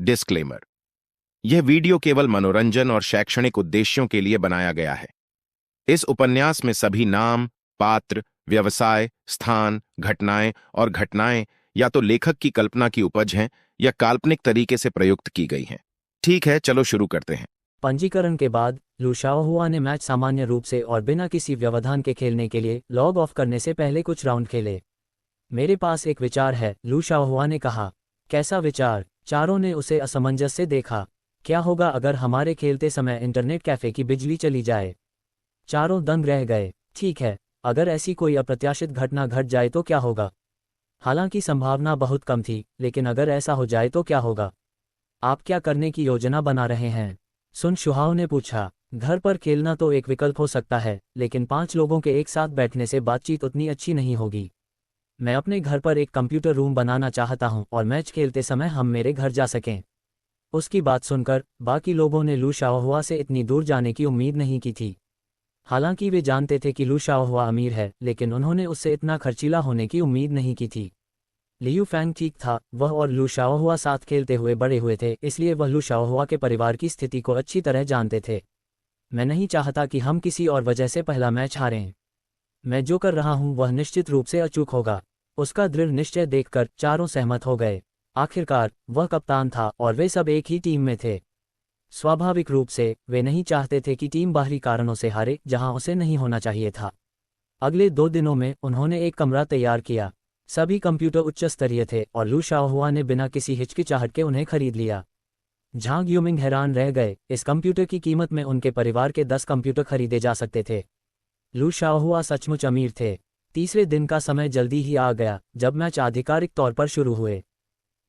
Disclaimer. यह video केवल मनोरंजन और शैक्षणिक उद्देश्यों के लिए बनाया गया है। इस उपन्यास में सभी नाम, पात्र, व्यवसाय, स्थान, घटनाएं या तो लेखक की कल्पना की उपज हैं या काल्पनिक तरीके से प्रयुक्त की गई हैं। ठीक है, चलो शुरू करते हैं। पंजीकरण के बाद लू शाओहुआ ने मैच सामान्य रूप से और बिना किसी व्यवधान के खेलने के लिए लॉग ऑफ करने से पहले कुछ राउंड खेले। मेरे पास एक विचार है, लू शाओहुआ ने कहा। कैसा विचार? चारों ने उसे असमंजस से देखा। क्या होगा अगर हमारे खेलते समय इंटरनेट कैफे की बिजली चली जाए? चारों दंग रह गए। ठीक है, अगर ऐसी कोई अप्रत्याशित घटना घट जाए तो क्या होगा? हालांकि संभावना बहुत कम थी, लेकिन अगर ऐसा हो जाए तो क्या होगा? आप क्या करने की योजना बना रहे हैं? सुन शुहाओ ने पूछा। घर पर खेलना तो एक विकल्प हो सकता है, लेकिन 5 लोगों के एक साथ बैठने से बातचीत उतनी अच्छी नहीं होगी। मैं अपने घर पर एक कंप्यूटर रूम बनाना चाहता हूं और मैच खेलते समय हम मेरे घर जा सकें। उसकी बात सुनकर बाकी लोगों ने लू शाओहुआ से इतनी दूर जाने की उम्मीद नहीं की थी। हालांकि वे जानते थे कि लू शाओहुआ अमीर है, लेकिन उन्होंने उससे इतना खर्चीला होने की उम्मीद नहीं की थी। लियू फैंग ठीक था, वह और लू शाओहुआ साथ खेलते हुए बड़े हुए थे, इसलिए वह लू शाओहुआ के परिवार की स्थिति को अच्छी तरह जानते थे। मैं नहीं चाहता कि हम किसी और वजह से पहला मैच हारें। मैं जो कर रहा हूं वह निश्चित रूप से अचूक होगा। उसका दृढ़ निश्चय देखकर चारों सहमत हो गए। आखिरकार वह कप्तान था और वे सब एक ही टीम में थे। स्वाभाविक रूप से वे नहीं चाहते थे कि टीम बाहरी कारणों से हारे जहां उसे नहीं होना चाहिए था। अगले 2 दिनों में उन्होंने एक कमरा तैयार किया। सभी कंप्यूटर उच्च स्तरीय थे और लू शाओहुआ ने बिना किसी हिचकिचाहट के उन्हें खरीद लिया। झांग यूमिंग हैरान रह गए। इस कंप्यूटर की कीमत में उनके परिवार के 10 कंप्यूटर खरीदे जा सकते थे। लू शाओहुआ सचमुच अमीर थे। तीसरे दिन का समय जल्दी ही आ गया जब मैच आधिकारिक तौर पर शुरू हुए।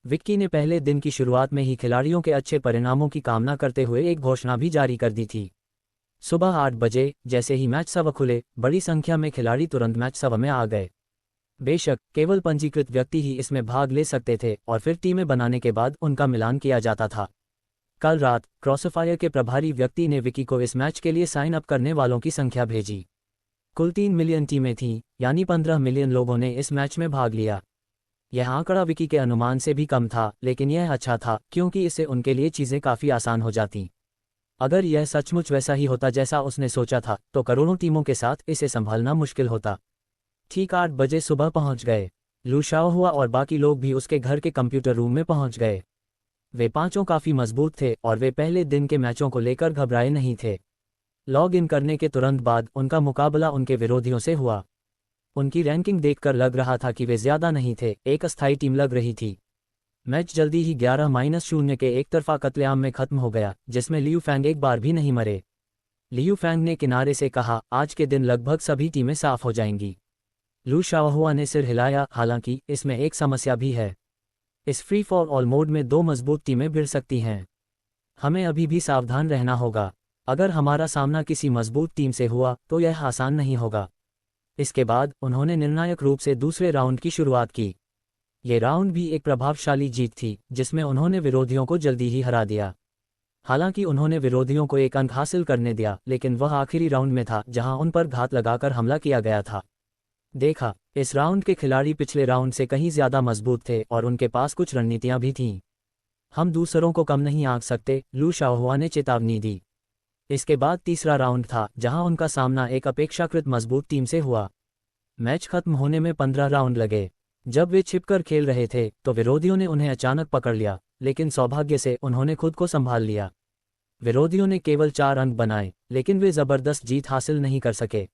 विक्की ने पहले दिन की शुरुआत में ही खिलाड़ियों के अच्छे परिणामों की कामना करते हुए एक घोषणा भी जारी कर दी थी। सुबह 8 बजे जैसे ही मैच सभा खुले, बड़ी संख्या में खिलाड़ी तुरंत मैच सभा में आ गए। बेशक केवल पंजीकृत व्यक्ति ही इसमें भाग ले सकते थे और फिर टीमें बनाने के बाद उनका मिलान किया जाता था। कल रात क्रॉसफायर के प्रभारी व्यक्ति ने विकी को इस मैच के लिए साइन अप करने वालों की संख्या भेजी। कुल 3 मिलियन टीमें थीं, यानी 15 मिलियन लोगों ने इस मैच में भाग लिया। यह आंकड़ा विकी के अनुमान से भी कम था, लेकिन यह अच्छा था क्योंकि इससे उनके लिए चीज़ें काफ़ी आसान हो जातीं। अगर यह सचमुच वैसा ही होता जैसा उसने सोचा था, तो करोड़ों टीमों के साथ इसे संभालना मुश्किल होता। ठीक 8 बजे सुबह पहुंच गए। लू शाओहुआ और बाकी लोग भी उसके घर के कंप्यूटर रूम में पहुंच गए। वे पांचों काफ़ी मजबूत थे और वे पहले दिन के मैचों को लेकर घबराए नहीं थे। लॉग इन करने के तुरंत बाद उनका मुकाबला उनके विरोधियों से हुआ। उनकी रैंकिंग देखकर लग रहा था कि वे ज़्यादा नहीं थे, एक अस्थायी टीम लग रही थी। मैच जल्दी ही 11-0 के एक तरफा कत्लेआम में खत्म हो गया, जिसमें लियू फैंग एक बार भी नहीं मरे। लियू फैंग ने किनारे से कहा, आज के दिन लगभग सभी टीमें साफ हो जाएंगी। लू शाओहुआ ने सिर हिलाया, हालांकि इसमें एक समस्या भी है। इस फ्री फॉर ऑल मोड में 2 मजबूत टीमें भिड़ सकती हैं। हमें अभी भी सावधान रहना होगा। अगर हमारा सामना किसी मजबूत टीम से हुआ तो यह आसान नहीं होगा। इसके बाद उन्होंने निर्णायक रूप से दूसरे राउंड की शुरुआत की। ये राउंड भी एक प्रभावशाली जीत थी, जिसमें उन्होंने विरोधियों को जल्दी ही हरा दिया। हालांकि उन्होंने विरोधियों को एक अंक हासिल करने दिया, लेकिन वह आखिरी राउंड में था जहां उन पर घात लगाकर हमला किया गया था। देखा, इस राउंड के खिलाड़ी पिछले राउंड से कहीं ज्यादा मजबूत थे और उनके पास कुछ रणनीतियां भी थीं। हम दूसरों को कम नहीं आंक सकते, लू शाओहुआ ने चेतावनी दी। इसके बाद तीसरा राउंड था जहां उनका सामना एक अपेक्षाकृत मजबूत टीम से हुआ। मैच खत्म होने में 15 राउंड लगे। जब वे छिपकर खेल रहे थे तो विरोधियों ने उन्हें अचानक पकड़ लिया, लेकिन सौभाग्य से उन्होंने खुद को संभाल लिया। विरोधियों ने केवल 4 अंक बनाए, लेकिन वे जबरदस्त जीत हासिल नहीं कर सके।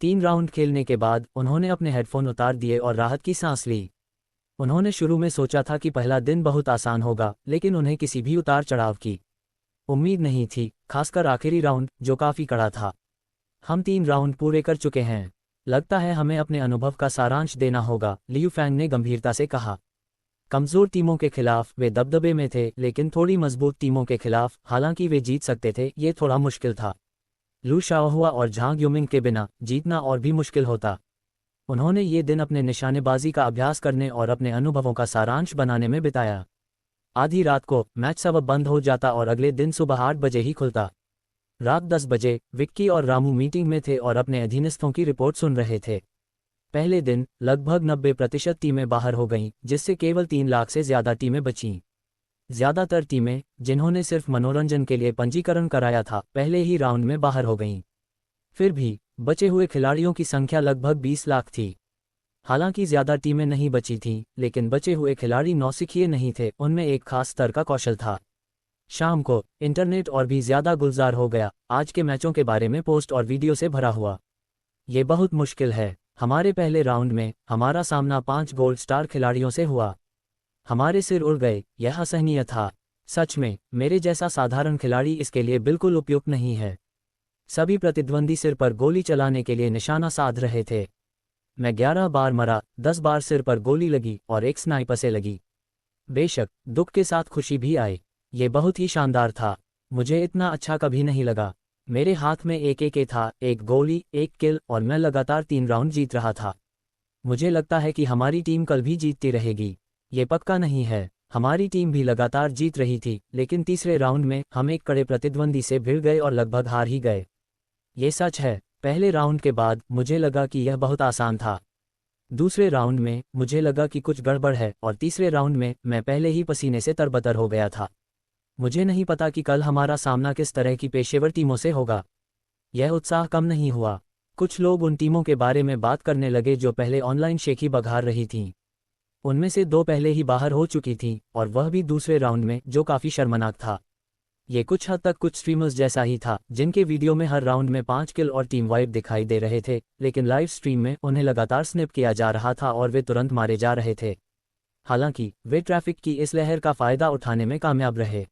3 राउंड खेलने के बाद उन्होंने अपने हेडफोन उतार दिए और राहत की सांस ली। उन्होंने शुरू में सोचा था कि पहला दिन बहुत आसान होगा, लेकिन उन्हें किसी भी उतार चढ़ाव की उम्मीद नहीं थी, खासकर आखिरी राउंड जो काफी कड़ा था। हम 3 राउंड पूरे कर चुके हैं। लगता है हमें अपने अनुभव का सारांश देना होगा, लियू फैंग ने गंभीरता से कहा। कमजोर टीमों के खिलाफ वे दबदबे में थे, लेकिन थोड़ी मजबूत टीमों के खिलाफ हालांकि वे जीत सकते थे, ये थोड़ा मुश्किल था। लू शाओहुआ और झांग यूमिंग के बिना जीतना और भी मुश्किल होता। उन्होंने ये दिन अपने निशानेबाजी का अभ्यास करने और अपने अनुभवों का सारांश बनाने में बिताया। आधी रात को मैच सब बंद हो जाता और अगले दिन सुबह 8 बजे ही खुलता। रात 10 बजे विक्की और रामू मीटिंग में थे और अपने अधीनस्थों की रिपोर्ट सुन रहे थे। पहले दिन लगभग 90% टीमें बाहर हो गईं, जिससे केवल 3 लाख से ज्यादा टीमें बचीं। ज्यादातर टीमें, जिन्होंने सिर्फ मनोरंजन के लिए पंजीकरण कराया था, पहले ही राउंड में बाहर हो गईं। फिर भी बचे हुए खिलाड़ियों की संख्या लगभग 20 लाख थी। हालांकि ज्यादा टीमें नहीं बची थीं, लेकिन बचे हुए खिलाड़ी नौसिखिए नहीं थे, उनमें एक खास स्तर का कौशल था। शाम को इंटरनेट और भी ज्यादा गुलजार हो गया, आज के मैचों के बारे में पोस्ट और वीडियो से भरा हुआ। ये बहुत मुश्किल है। हमारे पहले राउंड में हमारा सामना 5 गोल्ड स्टार खिलाड़ियों से हुआ। हमारे सिर उड़ गए, यह असहनीय था। सच में, मेरे जैसा साधारण खिलाड़ी इसके लिए बिल्कुल उपयुक्त नहीं है। सभी प्रतिद्वंदी सिर पर गोली चलाने के लिए निशाना साध रहे थे। मैं 11 बार मरा, 10 बार सिर पर गोली लगी और एक स्नाइपर से लगी। बेशक दुख के साथ खुशी भी आई। ये बहुत ही शानदार था। मुझे इतना अच्छा कभी नहीं लगा। मेरे हाथ में एक AK था, एक गोली, एक किल, और मैं लगातार 3 राउंड जीत रहा था। मुझे लगता है कि हमारी टीम कल भी जीतती रहेगी। ये पक्का नहीं है। हमारी टीम भी लगातार जीत रही थी, लेकिन तीसरे राउंड में हम एक कड़े प्रतिद्वंदी से भिड़ गए और लगभग हार ही गए। ये सच है। पहले राउंड के बाद मुझे लगा कि यह बहुत आसान था। दूसरे राउंड में मुझे लगा कि कुछ गड़बड़ है, और तीसरे राउंड में मैं पहले ही पसीने से तरबतर हो गया था। मुझे नहीं पता कि कल हमारा सामना किस तरह की पेशेवर टीमों से होगा। यह उत्साह कम नहीं हुआ। कुछ लोग उन टीमों के बारे में बात करने लगे जो पहले ऑनलाइन शेखी बघार रही थीं। उनमें से 2 पहले ही बाहर हो चुकी थीं, और वह भी दूसरे राउंड में, जो काफ़ी शर्मनाक था। ये कुछ हद तक कुछ स्ट्रीमर्स जैसा ही था, जिनके वीडियो में हर राउंड में 5 किल और टीम वाइब दिखाई दे रहे थे, लेकिन लाइव स्ट्रीम में उन्हें लगातार स्निप किया जा रहा था और वे तुरंत मारे जा रहे थे। हालांकि वे ट्रैफिक की इस लहर का फ़ायदा उठाने में कामयाब रहे।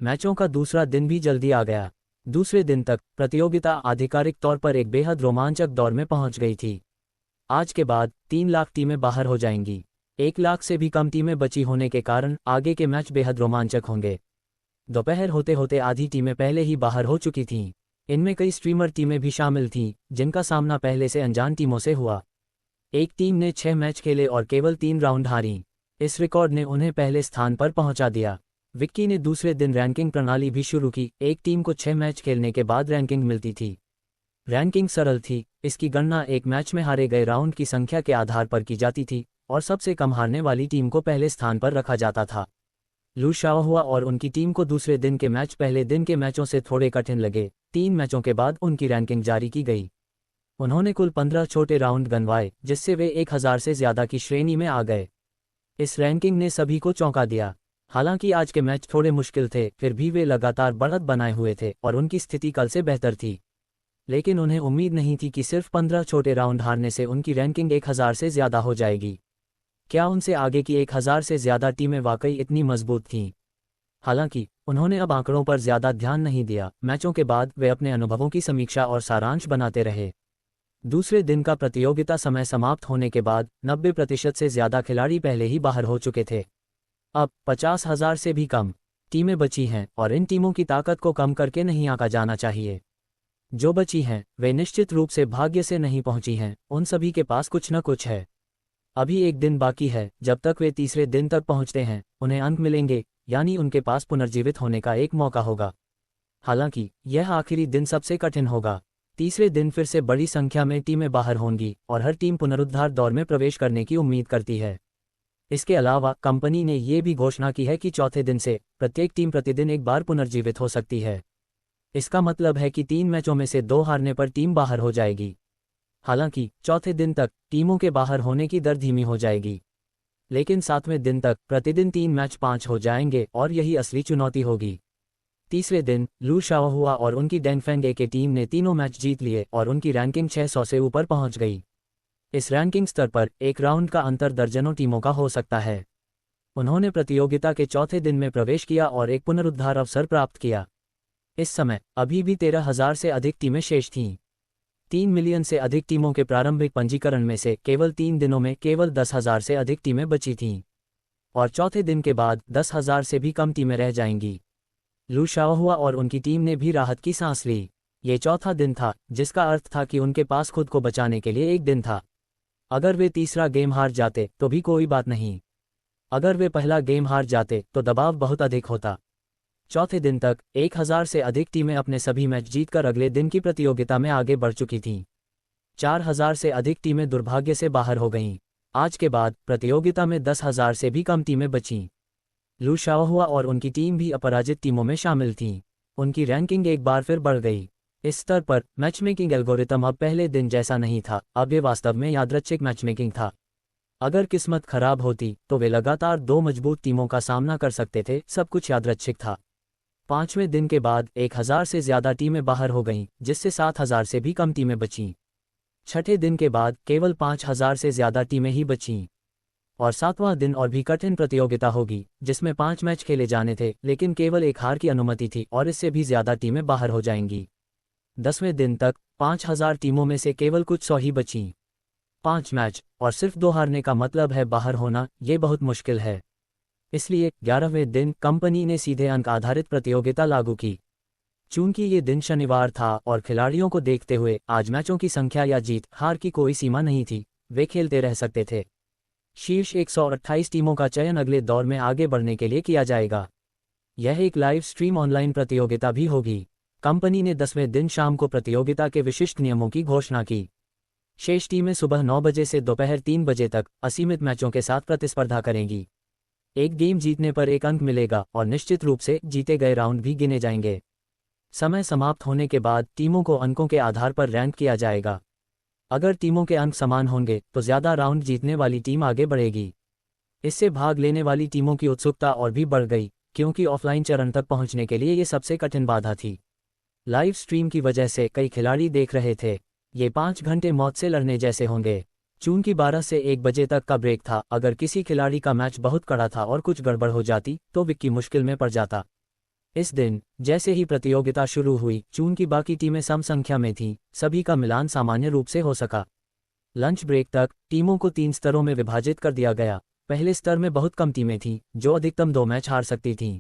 मैचों का दूसरा दिन भी जल्दी आ गया। दूसरे दिन तक प्रतियोगिता आधिकारिक तौर पर एक बेहद रोमांचक दौर में पहुंच गई थी। आज के बाद 3 लाख टीमें बाहर हो जाएंगी। 1 लाख से भी कम टीमें बची होने के कारण आगे के मैच बेहद रोमांचक होंगे। दोपहर होते होते आधी टीमें पहले ही बाहर हो चुकी थीं। इनमें कई स्ट्रीमर टीमें भी शामिल थीं, जिनका सामना पहले से अनजान टीमों से हुआ। एक टीम ने 6 मैच खेले और केवल 3 राउंड हारी। इस रिकॉर्ड ने उन्हें पहले स्थान पर पहुंचा दिया। विक्की ने दूसरे दिन रैंकिंग प्रणाली भी शुरू की। एक टीम को 6 मैच खेलने के बाद रैंकिंग मिलती थी। रैंकिंग सरल थी। इसकी गणना एक मैच में हारे गए राउंड की संख्या के आधार पर की जाती थी, और सबसे कम हारने वाली टीम को पहले स्थान पर रखा जाता था। लू शाओहुआ और उनकी टीम को दूसरे दिन के मैच पहले दिन के मैचों से थोड़े कठिन लगे। 3 मैचों के बाद उनकी रैंकिंग जारी की गई। उन्होंने कुल 15 छोटे राउंड गंवाए, जिससे वे 1000 से ज्यादा की श्रेणी में आ गए। इस रैंकिंग ने सभी को चौंका दिया। हालांकि आज के मैच थोड़े मुश्किल थे, फिर भी वे लगातार बढ़त बनाए हुए थे और उनकी स्थिति कल से बेहतर थी। लेकिन उन्हें उम्मीद नहीं थी कि सिर्फ 15 छोटे राउंड हारने से उनकी रैंकिंग 1000 से ज्यादा हो जाएगी। क्या उनसे आगे की 1000 से ज्यादा टीमें वाकई इतनी मजबूत थीं? हालांकि उन्होंने अब आंकड़ों पर ज्यादा ध्यान नहीं दिया। मैचों के बाद वे अपने अनुभवों की समीक्षा और सारांश बनाते रहे। दूसरे दिन का प्रतियोगिता समय समाप्त होने के बाद 90% से ज्यादा खिलाड़ी पहले ही बाहर हो चुके थे। अब 50,000 से भी कम टीमें बची हैं, और इन टीमों की ताकत को कम करके नहीं आंका जाना चाहिए। जो बची हैं, वे निश्चित रूप से भाग्य से नहीं पहुंची हैं। उन सभी के पास कुछ न कुछ है। अभी एक दिन बाकी है। जब तक वे तीसरे दिन तक पहुंचते हैं, उन्हें अंक मिलेंगे, यानी उनके पास पुनर्जीवित होने का एक मौका होगा। हालांकि यह आखिरी दिन सबसे कठिन होगा। तीसरे दिन फिर से बड़ी संख्या में टीमें बाहर होंगी, और हर टीम पुनरुद्धार दौर में प्रवेश करने की उम्मीद करती है। इसके अलावा कंपनी ने ये भी घोषणा की है कि चौथे दिन से प्रत्येक टीम प्रतिदिन एक बार पुनर्जीवित हो सकती है। इसका मतलब है कि 3 मैचों में से 2 हारने पर टीम बाहर हो जाएगी। हालांकि चौथे दिन तक टीमों के बाहर होने की दर धीमी हो जाएगी, लेकिन 7वें दिन तक प्रतिदिन 3 मैच 5 हो जाएंगे, और यही असली चुनौती होगी। तीसरे दिन लू शाओहुआ और उनकी डेंगफेंग के टीम ने तीनों मैच जीत लिए और उनकी रैंकिंग 600 से ऊपर पहुंच गई। इस रैंकिंग स्तर पर एक राउंड का अंतर दर्जनों टीमों का हो सकता है। उन्होंने प्रतियोगिता के चौथे दिन में प्रवेश किया और एक पुनरुद्धार अवसर प्राप्त किया। इस समय अभी भी 13,000 से अधिक टीमें शेष थीं। 3 मिलियन से अधिक टीमों के प्रारंभिक पंजीकरण में से केवल 3 दिनों में केवल 10,000 से अधिक टीमें बची थीं, और चौथे दिन के बाद 10,000 से भी कम टीमें रह जाएंगी। लू शाओहुआ और उनकी टीम ने भी राहत की सांस ली। ये चौथा दिन था, जिसका अर्थ था कि उनके पास खुद को बचाने के लिए एक दिन था। अगर वे तीसरा गेम हार जाते तो भी कोई बात नहीं। अगर वे पहला गेम हार जाते तो दबाव बहुत अधिक होता। चौथे दिन तक 1000 से अधिक टीमें अपने सभी मैच जीतकर अगले दिन की प्रतियोगिता में आगे बढ़ चुकी थीं। 4000 से अधिक टीमें दुर्भाग्य से बाहर हो गईं। आज के बाद प्रतियोगिता में 10,000 से भी कम टीमें बचीं। लू शाओहुआ और उनकी टीम भी अपराजित टीमों में शामिल थीं। उनकी रैंकिंग एक बार फिर बढ़ गई। इस स्तर पर मैचमेकिंग एल्गोरिथम अब पहले दिन जैसा नहीं था, अब ये वास्तव में यादृच्छिक मैचमेकिंग था। अगर किस्मत खराब होती तो वे लगातार 2 मजबूत टीमों का सामना कर सकते थे। सब कुछ यादृच्छिक था। 5वें दिन के बाद 1000 से ज्यादा टीमें बाहर हो गईं, जिससे 7000 से भी कम टीमें बचीं। 6ठे दिन के बाद केवल 5000 से ज्यादा टीमें ही बचीं। और 7वां दिन और भी कठिन प्रतियोगिता होगी, जिसमें 5 मैच खेले जाने थे, लेकिन केवल एक हार की अनुमति थी और इससे भी ज्यादा टीमें बाहर हो जाएंगी। 10वें दिन तक 5000 टीमों में से केवल कुछ 100 ही बचीं। 5 मैच और सिर्फ 2 हारने का मतलब है बाहर होना, ये बहुत मुश्किल है। इसलिए 11वें दिन कंपनी ने सीधे अंक आधारित प्रतियोगिता लागू की। चूंकि ये दिन शनिवार था और खिलाड़ियों को देखते हुए आज मैचों की संख्या या जीत हार की कोई सीमा नहीं थी, वे खेलते रह सकते थे। शीर्ष 128 टीमों का चयन अगले दौर में आगे बढ़ने के लिए किया जाएगा। यह एक लाइव स्ट्रीम ऑनलाइन प्रतियोगिता भी होगी। कंपनी ने 10वें दिन शाम को प्रतियोगिता के विशिष्ट नियमों की घोषणा की। शेष टीमें सुबह 9 बजे से दोपहर 3 बजे तक असीमित मैचों के साथ प्रतिस्पर्धा करेंगी। एक गेम जीतने पर एक अंक मिलेगा और निश्चित रूप से जीते गए राउंड भी गिने जाएंगे। समय समाप्त होने के बाद टीमों को अंकों के आधार पर रैंक किया जाएगा। अगर टीमों के अंक समान होंगे तो ज्यादा राउंड जीतने वाली टीम आगे बढ़ेगी। इससे भाग लेने वाली टीमों की उत्सुकता और भी बढ़ गई, क्योंकि ऑफलाइन चरण तक पहुंचने के लिए ये सबसे कठिन बाधा थी। लाइव स्ट्रीम की वजह से कई खिलाड़ी देख रहे थे। ये 5 घंटे मौत से लड़ने जैसे होंगे। चूंकि 12 से 1 बजे तक का ब्रेक था, अगर किसी खिलाड़ी का मैच बहुत कड़ा था और कुछ गड़बड़ हो जाती तो विक्की मुश्किल में पड़ जाता। इस दिन जैसे ही प्रतियोगिता शुरू हुई, चूंकि बाकी टीमें सम संख्या में थीं, सभी का मिलान सामान्य रूप से हो सका। लंच ब्रेक तक टीमों को 3 स्तरों में विभाजित कर दिया गया। पहले स्तर में बहुत कम टीमें थीं, जो अधिकतम 2 मैच हार सकती थीं।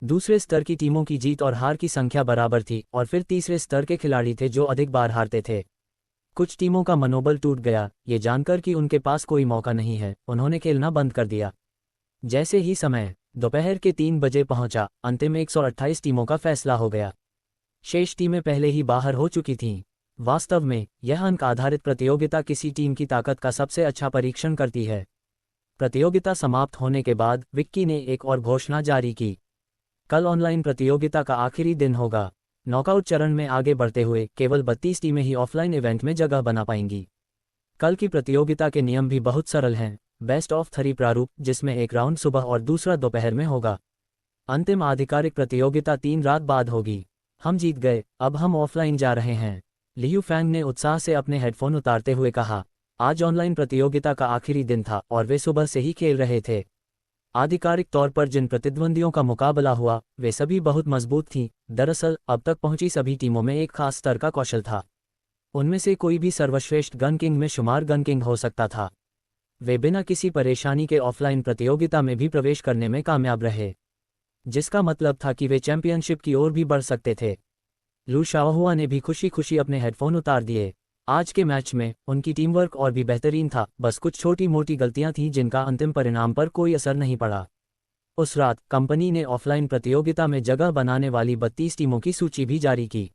दूसरे स्तर की टीमों की जीत और हार की संख्या बराबर थी, और फिर तीसरे स्तर के खिलाड़ी थे जो अधिक बार हारते थे। कुछ टीमों का मनोबल टूट गया। ये जानकर कि उनके पास कोई मौका नहीं है, उन्होंने खेलना बंद कर दिया। जैसे ही समय दोपहर के 3 बजे पहुंचा, अंतिम 128 टीमों का फैसला हो गया। शेष टीमें पहले ही बाहर हो चुकी थीं। वास्तव में यह अंक आधारित प्रतियोगिता किसी टीम की ताकत का सबसे अच्छा परीक्षण करती है। प्रतियोगिता समाप्त होने के बाद विक्की ने एक और घोषणा जारी की। कल ऑनलाइन प्रतियोगिता का आखिरी दिन होगा। नॉकआउट चरण में आगे बढ़ते हुए केवल 32 टीमें ही ऑफलाइन इवेंट में जगह बना पाएंगी। कल की प्रतियोगिता के नियम भी बहुत सरल हैं। बेस्ट ऑफ 3 प्रारूप, जिसमें एक राउंड सुबह और दूसरा दोपहर में होगा। अंतिम आधिकारिक प्रतियोगिता 3 रात बाद होगी। हम जीत गए, अब हम ऑफलाइन जा रहे हैं, लियू फैंग ने उत्साह से अपने हेडफोन उतारते हुए कहा। आज ऑनलाइन प्रतियोगिता का आखिरी दिन था और वे सुबह से ही खेल रहे थे। आधिकारिक तौर पर जिन प्रतिद्वंदियों का मुकाबला हुआ वे सभी बहुत मजबूत थीं। दरअसल अब तक पहुंची सभी टीमों में एक खास स्तर का कौशल था। उनमें से कोई भी सर्वश्रेष्ठ गन किंग में शुमार गन किंग हो सकता था। वे बिना किसी परेशानी के ऑफलाइन प्रतियोगिता में भी प्रवेश करने में कामयाब रहे, जिसका मतलब था कि वे चैंपियनशिप की ओर भी बढ़ सकते थे। लू शाओहुआ ने भी खुशी खुशी अपने हेडफोन उतार दिए। आज के मैच में उनकी टीम वर्क और भी बेहतरीन था, बस कुछ छोटी मोटी गलतियां थीं जिनका अंतिम परिणाम पर कोई असर नहीं पड़ा। उस रात कंपनी ने ऑफलाइन प्रतियोगिता में जगह बनाने वाली 32 टीमों की सूची भी जारी की।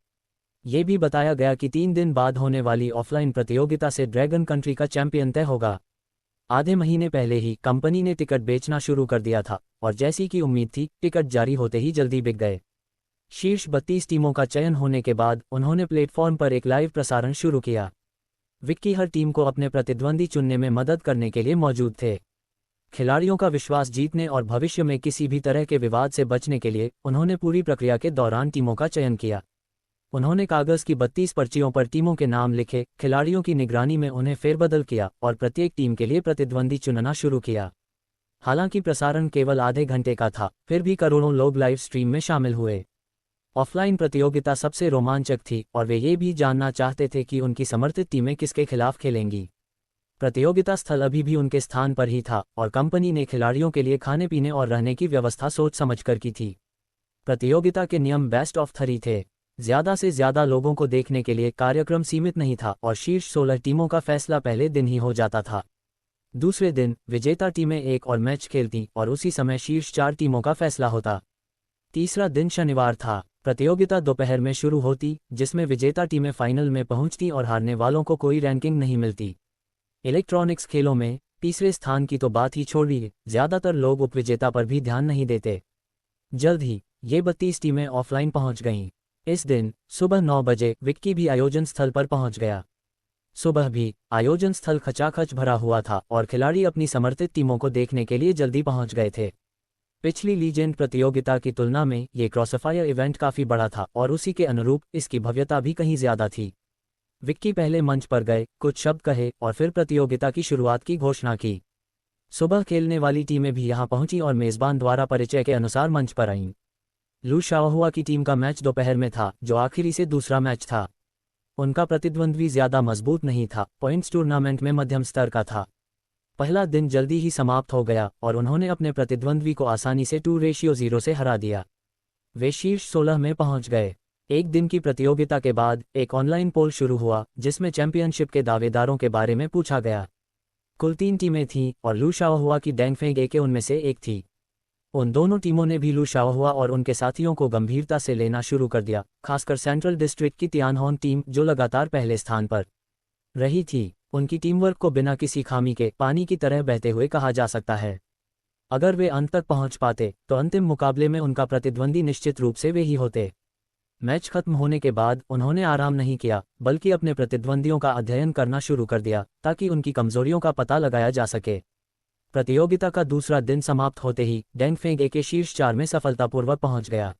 ये भी बताया गया कि 3 दिन बाद होने वाली ऑफलाइन प्रतियोगिता से ड्रैगन कंट्री का चैंपियन तय होगा। आधे महीने पहले ही कंपनी ने टिकट बेचना शुरू कर दिया था और जैसी कि उम्मीद थी, टिकट जारी होते ही जल्दी बिक गए। शीर्ष 32 टीमों का चयन होने के बाद उन्होंने प्लेटफॉर्म पर एक लाइव प्रसारण शुरू किया। विक्की हर टीम को अपने प्रतिद्वंदी चुनने में मदद करने के लिए मौजूद थे। खिलाड़ियों का विश्वास जीतने और भविष्य में किसी भी तरह के विवाद से बचने के लिए उन्होंने पूरी प्रक्रिया के दौरान टीमों का चयन किया। उन्होंने कागज की 32 पर्चियों पर टीमों के नाम लिखे, खिलाड़ियों की निगरानी में उन्हें फेरबदल किया और प्रत्येक टीम के लिए प्रतिद्वंदी चुनना शुरू किया। हालांकि प्रसारण केवल आधे घंटे का था, फिर भी करोड़ों लोग लाइव स्ट्रीम में शामिल हुए। ऑफलाइन प्रतियोगिता सबसे रोमांचक थी और वे ये भी जानना चाहते थे कि उनकी समर्थित टीमें किसके खिलाफ खेलेंगी। प्रतियोगिता स्थल अभी भी उनके स्थान पर ही था और कंपनी ने खिलाड़ियों के लिए खाने पीने और रहने की व्यवस्था सोच समझकर की थी। प्रतियोगिता के नियम बेस्ट ऑफ 3 थे। ज्यादा से ज्यादा लोगों को देखने के लिए कार्यक्रम सीमित नहीं था और शीर्ष 16 टीमों का फैसला पहले दिन ही हो जाता था। दूसरे दिन विजेता टीमें एक और मैच खेलती और उसी समय शीर्ष 4 टीमों का फैसला होता। तीसरा दिन शनिवार था। प्रतियोगिता दोपहर में शुरू होती, जिसमें विजेता टीमें फाइनल में पहुंचती और हारने वालों को कोई रैंकिंग नहीं मिलती। इलेक्ट्रॉनिक्स खेलों में तीसरे स्थान की तो बात ही छोड़िए, ज्यादातर लोग उपविजेता पर भी ध्यान नहीं देते। जल्द ही ये 32 टीमें ऑफलाइन पहुंच गईं। इस दिन सुबह 9 बजे विक्की भी आयोजन स्थल पर पहुंच गया। सुबह भी आयोजन स्थल खचाखच भरा हुआ था और खिलाड़ी अपनी समर्थित टीमों को देखने के लिए जल्दी पहुंच गए थे। पिछली लीजेंड प्रतियोगिता की तुलना में ये क्रॉसफायर इवेंट काफी बड़ा था और उसी के अनुरूप इसकी भव्यता भी कहीं ज्यादा थी। विक्की पहले मंच पर गए, कुछ शब्द कहे और फिर प्रतियोगिता की शुरुआत की घोषणा की। सुबह खेलने वाली टीमें भी यहां पहुंची और मेजबान द्वारा परिचय के अनुसार मंच पर आईं। लू शाओहुआ की टीम का मैच दोपहर में था, जो आखिरी से दूसरा मैच था। उनका प्रतिद्वंद्वी ज्यादा मजबूत नहीं था, पॉइंट्स टूर्नामेंट में मध्यम स्तर का था। पहला दिन जल्दी ही समाप्त हो गया और उन्होंने अपने प्रतिद्वंद्वी को आसानी से 2:0 से हरा दिया। वे शीर्ष 16 में पहुंच गए। एक दिन की प्रतियोगिता के बाद एक ऑनलाइन पोल शुरू हुआ जिसमें चैंपियनशिप के दावेदारों के बारे में पूछा गया। कुल 3 टीमें थीं और लू शाओहुआ की डैंगफेंग एके उनमें से एक थी। उन दोनों टीमों ने भी लू शाओहुआ और उनके साथियों को गंभीरता से लेना शुरू कर दिया, खासकर सेंट्रल डिस्ट्रिक्ट की तियानहोन टीम जो लगातार पहले स्थान पर रही थी। उनकी टीमवर्क को बिना किसी खामी के पानी की तरह बहते हुए कहा जा सकता है। अगर वे अंत तक पहुंच पाते तो अंतिम मुकाबले में उनका प्रतिद्वंदी निश्चित रूप से वे ही होते। मैच खत्म होने के बाद उन्होंने आराम नहीं किया, बल्कि अपने प्रतिद्वंदियों का अध्ययन करना शुरू कर दिया ताकि उनकी कमजोरियों का पता लगाया जा सके। प्रतियोगिता का दूसरा दिन समाप्त होते ही डैंगफेंग एके शीर्ष 4 में सफलतापूर्वक पहुंच गया।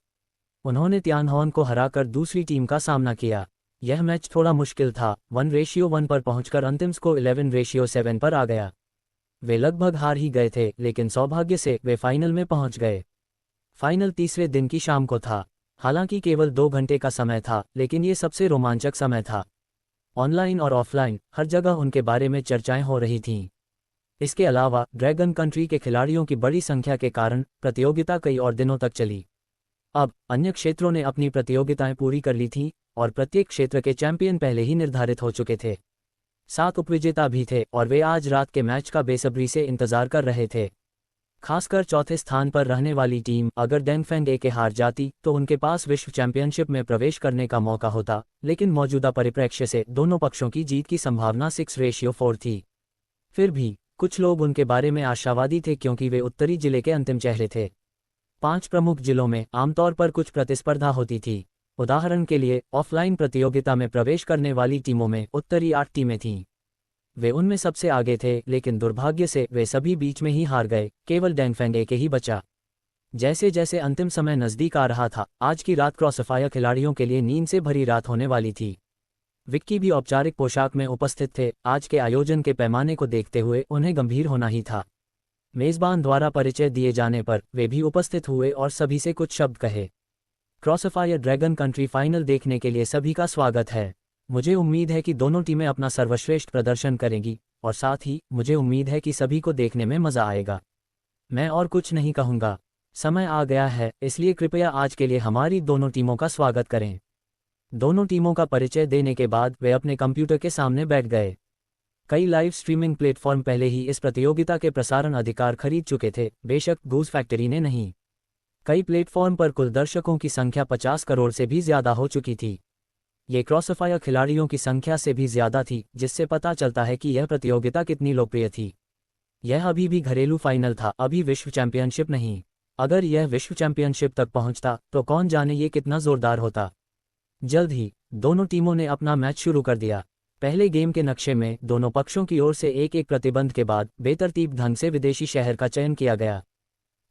उन्होंने तियानहोन को हराकर दूसरी टीम का सामना किया। यह मैच थोड़ा मुश्किल था, 1:1 पर पहुंचकर अंतिम स्कोर 11:7 पर आ गया। वे लगभग हार ही गए थे, लेकिन सौभाग्य से वे फाइनल में पहुंच गए। फाइनल तीसरे दिन की शाम को था। हालांकि केवल 2 घंटे का समय था, लेकिन ये सबसे रोमांचक समय था। ऑनलाइन और ऑफलाइन हर जगह उनके बारे में चर्चाएं हो रही थीं। इसके अलावा ड्रैगन कंट्री के खिलाड़ियों की बड़ी संख्या के कारण प्रतियोगिता कई और दिनों तक चली। अब अन्य क्षेत्रों ने अपनी प्रतियोगिताएं पूरी कर ली थीं और प्रत्येक क्षेत्र के चैंपियन पहले ही निर्धारित हो चुके थे। 7 उपविजेता भी थे और वे आज रात के मैच का बेसब्री से इंतजार कर रहे थे। खासकर चौथे स्थान पर रहने वाली टीम अगर डैंगफेंग एके हार जाती तो उनके पास विश्व चैंपियनशिप में प्रवेश करने का मौका होता, लेकिन मौजूदा परिप्रेक्ष्य से दोनों पक्षों की जीत की संभावना 6:4 थी। फिर भी कुछ लोग उनके बारे में आशावादी थे क्योंकि वे उत्तरी जिले के अंतिम चेहरे थे। 5 प्रमुख जिलों में आमतौर पर कुछ प्रतिस्पर्धा होती थी। उदाहरण के लिए ऑफलाइन प्रतियोगिता में प्रवेश करने वाली टीमों में उत्तरी 8 टीमें थीं। वे उनमें सबसे आगे थे, लेकिन दुर्भाग्य से वे सभी बीच में ही हार गए, केवल डैंगफेंग एके ही बचा। जैसे जैसे अंतिम समय नजदीक आ रहा था, आज की रात क्रॉसफायर खिलाड़ियों के लिए नींद से भरी रात होने वाली थी। विक्की भी औपचारिक पोशाक में उपस्थित थे। आज के आयोजन के पैमाने को देखते हुए उन्हें गंभीर होना ही था। मेजबान द्वारा परिचय दिए जाने पर वे भी उपस्थित हुए और सभी से कुछ शब्द कहे। क्रॉसफायर ड्रैगन कंट्री फाइनल देखने के लिए सभी का स्वागत है। मुझे उम्मीद है कि दोनों टीमें अपना सर्वश्रेष्ठ प्रदर्शन करेंगी और साथ ही मुझे उम्मीद है कि सभी को देखने में मजा आएगा। मैं और कुछ नहीं कहूँगा। समय आ गया है, इसलिए कृपया आज के लिए हमारी दोनों टीमों का स्वागत करें। दोनों टीमों का परिचय देने के बाद वे अपने कंप्यूटर के सामने बैठ गए। कई लाइव स्ट्रीमिंग प्लेटफॉर्म पहले ही इस प्रतियोगिता के प्रसारण अधिकार खरीद चुके थे, बेशक गूज फैक्ट्री ने नहीं। कई प्लेटफॉर्म पर कुल दर्शकों की संख्या 50 करोड़ से भी ज्यादा हो चुकी थी। ये क्रॉसफायर खिलाड़ियों की संख्या से भी ज्यादा थी, जिससे पता चलता है कि यह प्रतियोगिता कितनी लोकप्रिय थी। यह अभी भी घरेलू फाइनल था, अभी विश्व चैंपियनशिप नहीं। अगर यह विश्व चैंपियनशिप तक पहुंचता तो कौन जाने ये कितना जोरदार होता। जल्द ही दोनों टीमों ने अपना मैच शुरू कर दिया। पहले गेम के नक्शे में दोनों पक्षों की ओर से एक प्रतिबंध के बाद बेतरतीब ढंग से विदेशी शहर का चयन किया गया।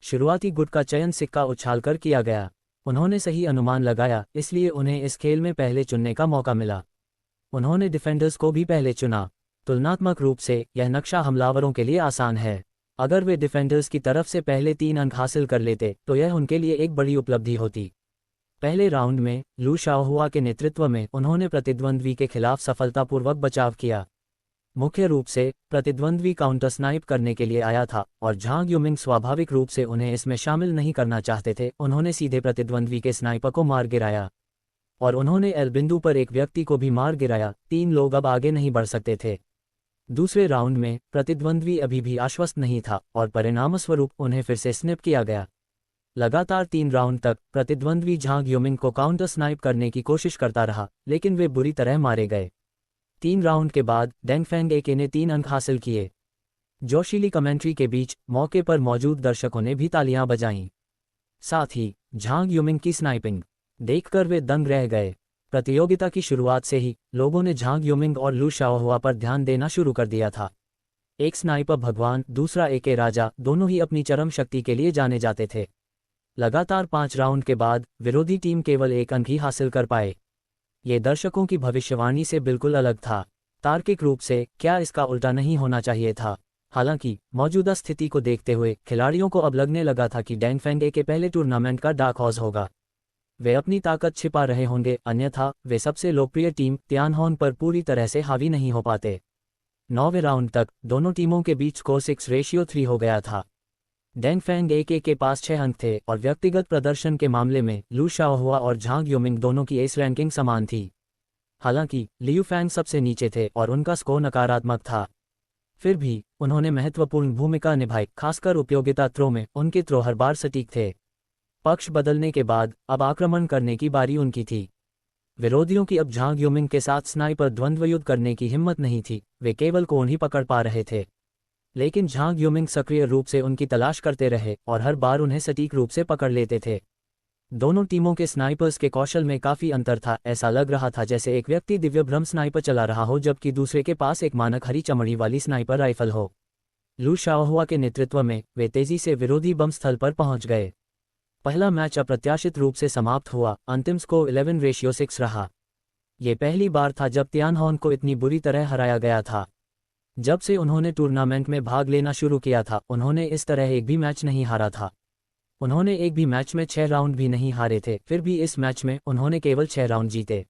शुरुआती गुट का चयन सिक्का उछालकर किया गया। उन्होंने सही अनुमान लगाया, इसलिए उन्हें इस खेल में पहले चुनने का मौका मिला। उन्होंने डिफेंडर्स को भी पहले चुना। तुलनात्मक रूप से यह नक्शा हमलावरों के लिए आसान है। अगर वे डिफेंडर्स की तरफ से पहले 3 अंक हासिल कर लेते तो यह उनके लिए एक बड़ी उपलब्धि होती। पहले राउंड में लू शाओहुआ के नेतृत्व में उन्होंने प्रतिद्वंद्वी के खिलाफ सफलतापूर्वक बचाव किया। मुख्य रूप से प्रतिद्वंद्वी काउंटर स्नाइप करने के लिए आया था और झांग युमिंग स्वाभाविक रूप से उन्हें इसमें शामिल नहीं करना चाहते थे। उन्होंने सीधे प्रतिद्वंद्वी के स्नाइपर को मार गिराया और उन्होंने एल बिंदु पर एक व्यक्ति को भी मार गिराया। 3 लोग अब आगे नहीं बढ़ सकते थे। दूसरे राउंड में प्रतिद्वंद्वी अभी भी आश्वस्त नहीं था और परिणामस्वरूप उन्हें फिर से स्निप किया गया। लगातार 3 राउंड तक प्रतिद्वंद्वी झांग युमिंग को काउंटर स्नाइप करने की कोशिश करता रहा, लेकिन वे बुरी तरह मारे गए। 3 राउंड के बाद डैंगफेंग एके ने 3 अंक हासिल किए। जोशीली कमेंट्री के बीच मौके पर मौजूद दर्शकों ने भी तालियां बजाईं। साथ ही झांग युमिंग की स्नाइपिंग देखकर वे दंग रह गए। प्रतियोगिता की शुरुआत से ही लोगों ने झांग युमिंग और लू शाओहुआ पर ध्यान देना शुरू कर दिया था। एक स्नाइपर भगवान, दूसरा एके राजा, दोनों ही अपनी चरम शक्ति के लिए जाने जाते थे। लगातार 5 राउंड के बाद विरोधी टीम केवल 1 अंक ही हासिल कर पाए। ये दर्शकों की भविष्यवाणी से बिल्कुल अलग था। तार्किक रूप से क्या इसका उल्टा नहीं होना चाहिए था? हालांकि मौजूदा स्थिति को देखते हुए खिलाड़ियों को अब लगने लगा था कि डैंगफेंग के पहले टूर्नामेंट का डार्क हॉर्स होगा। वे अपनी ताकत छिपा रहे होंगे, अन्यथा वे सबसे लोकप्रिय टीम तियानहोन पर पूरी तरह से हावी नहीं हो पाते। 9वें राउंड तक दोनों टीमों के बीच स्कोर 6:3 हो गया था। डैंगफेंग के पास 6 अंक थे और व्यक्तिगत प्रदर्शन के मामले में लू शाओहुआ और झांग युमिंग दोनों की एस रैंकिंग समान थी। हालांकि लियू फैंग सबसे नीचे थे और उनका स्कोर नकारात्मक था। फिर भी उन्होंने महत्वपूर्ण भूमिका निभाई, खासकर उपयोगिता थ्रो में उनके थ्रो हर बार सटीक थे। पक्ष बदलने के बाद अब आक्रमण करने की बारी उनकी थी। विरोधियों की अब झांग युमिंग के साथ स्नाइपर द्वंद्वयुद्ध करने की हिम्मत नहीं थी, वे केवल कोण ही पकड़ पा रहे थे। लेकिन झांग युमिंग सक्रिय रूप से उनकी तलाश करते रहे और हर बार उन्हें सटीक रूप से पकड़ लेते थे। दोनों टीमों के स्नाइपर्स के कौशल में काफी अंतर था। ऐसा लग रहा था जैसे एक व्यक्ति दिव्य भ्रम स्नाइपर चला रहा हो जबकि दूसरे के पास एक मानक हरी चमड़ी वाली स्नाइपर राइफल हो। लू शाओहुआ के नेतृत्व में वे तेजी से विरोधी बम स्थल पर पहुंच गए। पहला मैच अप्रत्याशित रूप से समाप्त हुआ। अंतिम स्कोर 11:6 रहा। ये पहली बार था जब तियानहोन को इतनी बुरी तरह हराया गया था। जब से उन्होंने टूर्नामेंट में भाग लेना शुरू किया था, उन्होंने इस तरह एक भी मैच नहीं हारा था। उन्होंने एक भी मैच में 6 राउंड भी नहीं हारे थे। फिर भी इस मैच में उन्होंने केवल 6 राउंड जीते।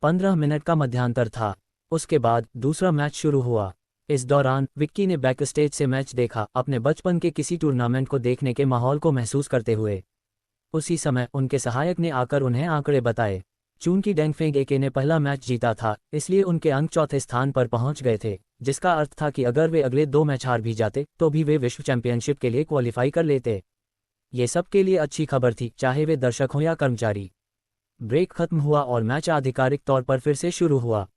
15 मिनट का मध्यांतर था। उसके बाद दूसरा मैच शुरू हुआ। इस दौरान विक्की ने बैक स्टेज से मैच देखा, अपने बचपन के किसी टूर्नामेंट को देखने के माहौल को महसूस करते हुए। उसी समय उनके सहायक ने आकर उन्हें आंकड़े बताए। चूंकि डैंगफेंग ने पहला मैच जीता था, इसलिए उनके अंक चौथे स्थान पर पहुंच गए थे, जिसका अर्थ था कि अगर वे अगले 2 मैच हार भी जाते तो भी वे विश्व चैंपियनशिप के लिए क्वालिफाई कर लेते। ये सबके लिए अच्छी खबर थी, चाहे वे दर्शक हों या कर्मचारी। ब्रेक खत्म हुआ और मैच आधिकारिक तौर पर फिर से शुरू हुआ।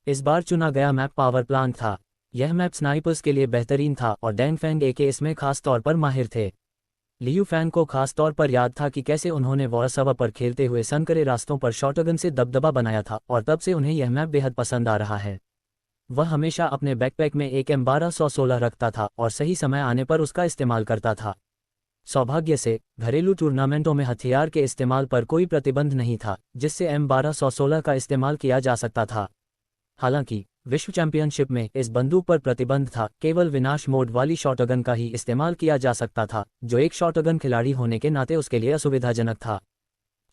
इस बार चुना गया मैप पावर प्लांट था। यह मैप स्नाइपर्स के लिए बेहतरीन था और डैंगफेंग इसमें खास तौर पर माहिर थे। लियू फैन को खास तौर पर याद था कि कैसे उन्होंने वॉरसवा पर खेलते हुए संकरे रास्तों पर शॉटगन से दबदबा बनाया था और तब से उन्हें यह मैप बेहद पसंद आ रहा है। वह हमेशा अपने बैकपैक में एक M1216 रखता था और सही समय आने पर उसका इस्तेमाल करता था। सौभाग्य से घरेलू टूर्नामेंटों में हथियार के इस्तेमाल पर कोई प्रतिबंध नहीं था, जिससे M1216 का इस्तेमाल किया जा सकता था। हालांकि विश्व चैंपियनशिप में इस बंदूक पर प्रतिबंध था, केवल विनाश मोड वाली शॉटगन का ही इस्तेमाल किया जा सकता था, जो एक शॉटगन खिलाड़ी होने के नाते उसके लिए असुविधाजनक था।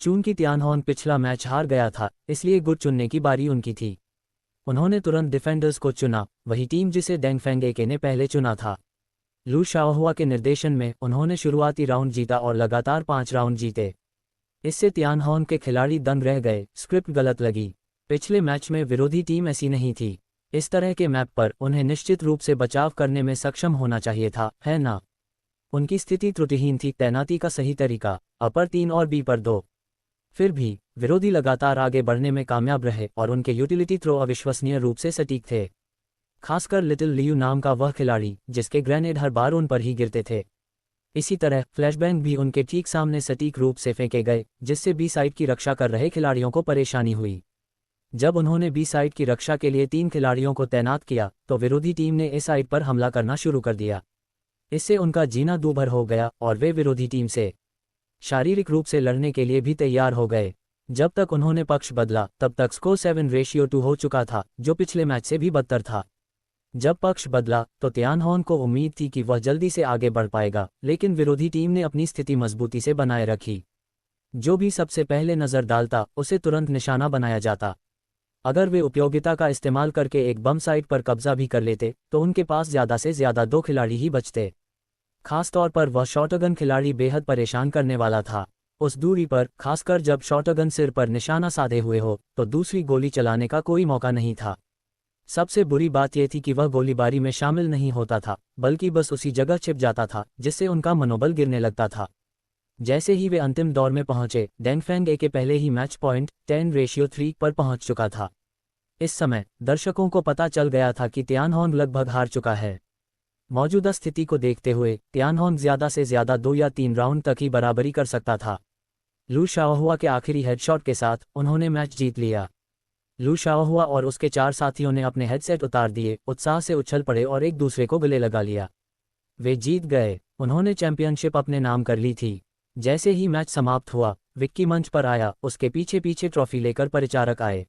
चूंकि तियानहोन पिछला मैच हार गया था, इसलिए गुट चुनने की बारी उनकी थी। उन्होंने तुरंत डिफेंडर्स को चुना, वही टीम जिसे डैंगफेंग ने पहले चुना था। लू शाओहुआ के निर्देशन में उन्होंने शुरुआती राउंड जीता और लगातार 5 राउंड जीते। इससे तियानहोन के खिलाड़ी दंग रह गए। स्क्रिप्ट गलत लगी। पिछले मैच में विरोधी टीम ऐसी नहीं थी। इस तरह के मैप पर उन्हें निश्चित रूप से बचाव करने में सक्षम होना चाहिए था, है ना? उनकी स्थिति त्रुटिहीन थी। तैनाती का सही तरीका अपर 3 और बी पर 2। फिर भी विरोधी लगातार आगे बढ़ने में कामयाब रहे और उनके यूटिलिटी थ्रो अविश्वसनीय रूप से सटीक थे। खासकर लिटिल लियू नाम का वह खिलाड़ी जिसके ग्रेनेड हर बार उन पर ही गिरते थे। इसी तरह फ्लैशबैंग भी उनके ठीक सामने सटीक रूप से फेंके गए, जिससे बी साइड की रक्षा कर रहे खिलाड़ियों को परेशानी हुई। जब उन्होंने बी साइड की रक्षा के लिए 3 खिलाड़ियों को तैनात किया तो विरोधी टीम ने ए साइड पर हमला करना शुरू कर दिया। इससे उनका जीना दूभर हो गया और वे विरोधी टीम से शारीरिक रूप से लड़ने के लिए भी तैयार हो गए। जब तक उन्होंने पक्ष बदला तब तक स्कोर 7:2 हो चुका था, जो पिछले मैच से भी बदतर था। जब पक्ष बदला तो तियानहोन को उम्मीद थी कि वह जल्दी से आगे बढ़ पाएगा, लेकिन विरोधी टीम ने अपनी स्थिति मजबूती से बनाए रखी। जो भी सबसे पहले नजर डालता उसे तुरंत निशाना बनाया जाता। अगर वे उपयोगिता का इस्तेमाल करके एक बम साइट पर कब्जा भी कर लेते तो उनके पास ज्यादा से ज्यादा 2 खिलाड़ी ही बचते। खासतौर पर वह शॉटगन खिलाड़ी बेहद परेशान करने वाला था। उस दूरी पर, खासकर जब शॉटगन सिर पर निशाना साधे हुए हो, तो दूसरी गोली चलाने का कोई मौका नहीं था। सबसे बुरी बात यह थी कि वह गोलीबारी में शामिल नहीं होता था, बल्कि बस उसी जगह छिप जाता था, जिससे उनका मनोबल गिरने लगता था। जैसे ही वे अंतिम दौर में पहुंचे, डैंगफेंग के पहले ही मैच पॉइंट 10:3 पर पहुंच चुका था। इस समय दर्शकों को पता चल गया था कि तियानहोन लगभग हार चुका है। मौजूदा स्थिति को देखते हुए तियानहोन ज्यादा से ज्यादा 2 या 3 राउंड तक ही बराबरी कर सकता था। लू शाओहुआ के आखिरी हेडशॉट के साथ उन्होंने मैच जीत लिया। लू शाओहुआ और उसके 4 साथियों ने अपने हेडसेट उतार दिए, उत्साह से उछल पड़े और एक दूसरे को गले लगा लिया। वे जीत गए, उन्होंने चैंपियनशिप अपने नाम कर ली थी। जैसे ही मैच समाप्त हुआ, विक्की मंच पर आया, उसके पीछे पीछे ट्रॉफी लेकर परिचारक आए।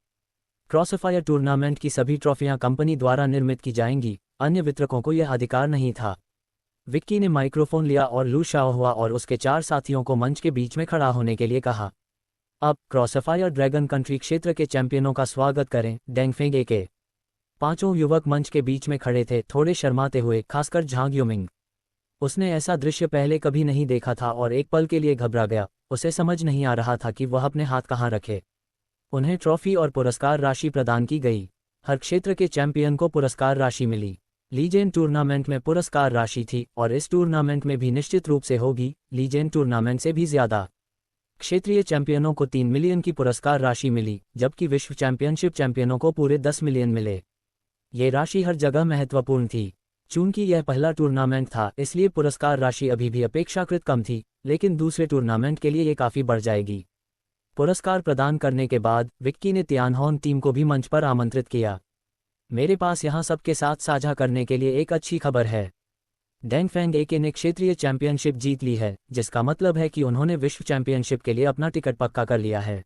क्रॉसफायर टूर्नामेंट की सभी ट्रॉफियां कंपनी द्वारा निर्मित की जाएंगी, अन्य वितरकों को यह अधिकार नहीं था। विक्की ने माइक्रोफोन लिया और लू शाओहुआ और उसके 4 साथियों को मंच के बीच में खड़ा होने के लिए कहा। अब क्रॉसफायर ड्रैगन कंट्री क्षेत्र के चैंपियनों का स्वागत करें, डेंगफेंग के 5 युवक मंच के बीच में खड़े थे, थोड़े शर्माते हुए, खासकर झांग युमिंग। उसने ऐसा दृश्य पहले कभी नहीं देखा था और एक पल के लिए घबरा गया। उसे समझ नहीं आ रहा था कि वह अपने हाथ कहाँ रखे। उन्हें ट्रॉफी और पुरस्कार राशि प्रदान की गई। हर क्षेत्र के चैंपियन को पुरस्कार राशि मिली। लीजेंड टूर्नामेंट में पुरस्कार राशि थी और इस टूर्नामेंट में भी निश्चित रूप से होगी, लीजेंड टूर्नामेंट से भी ज्यादा। क्षेत्रीय चैंपियनों को 3 मिलियन की पुरस्कार राशि मिली, जबकि विश्व चैंपियनशिप चैंपियनों को पूरे 10 मिलियन मिले। ये राशि हर जगह महत्वपूर्ण थी। चूंकि यह पहला टूर्नामेंट था, इसलिए पुरस्कार राशि अभी भी अपेक्षाकृत कम थी, लेकिन दूसरे टूर्नामेंट के लिए ये काफी बढ़ जाएगी। पुरस्कार प्रदान करने के बाद विक्की ने तियानहोन टीम को भी मंच पर आमंत्रित किया। मेरे पास यहाँ सबके साथ साझा करने के लिए एक अच्छी खबर है। डेंगफेंग एके ने क्षेत्रीय चैंपियनशिप जीत ली है, जिसका मतलब है कि उन्होंने विश्व चैंपियनशिप के लिए अपना टिकट पक्का कर लिया है।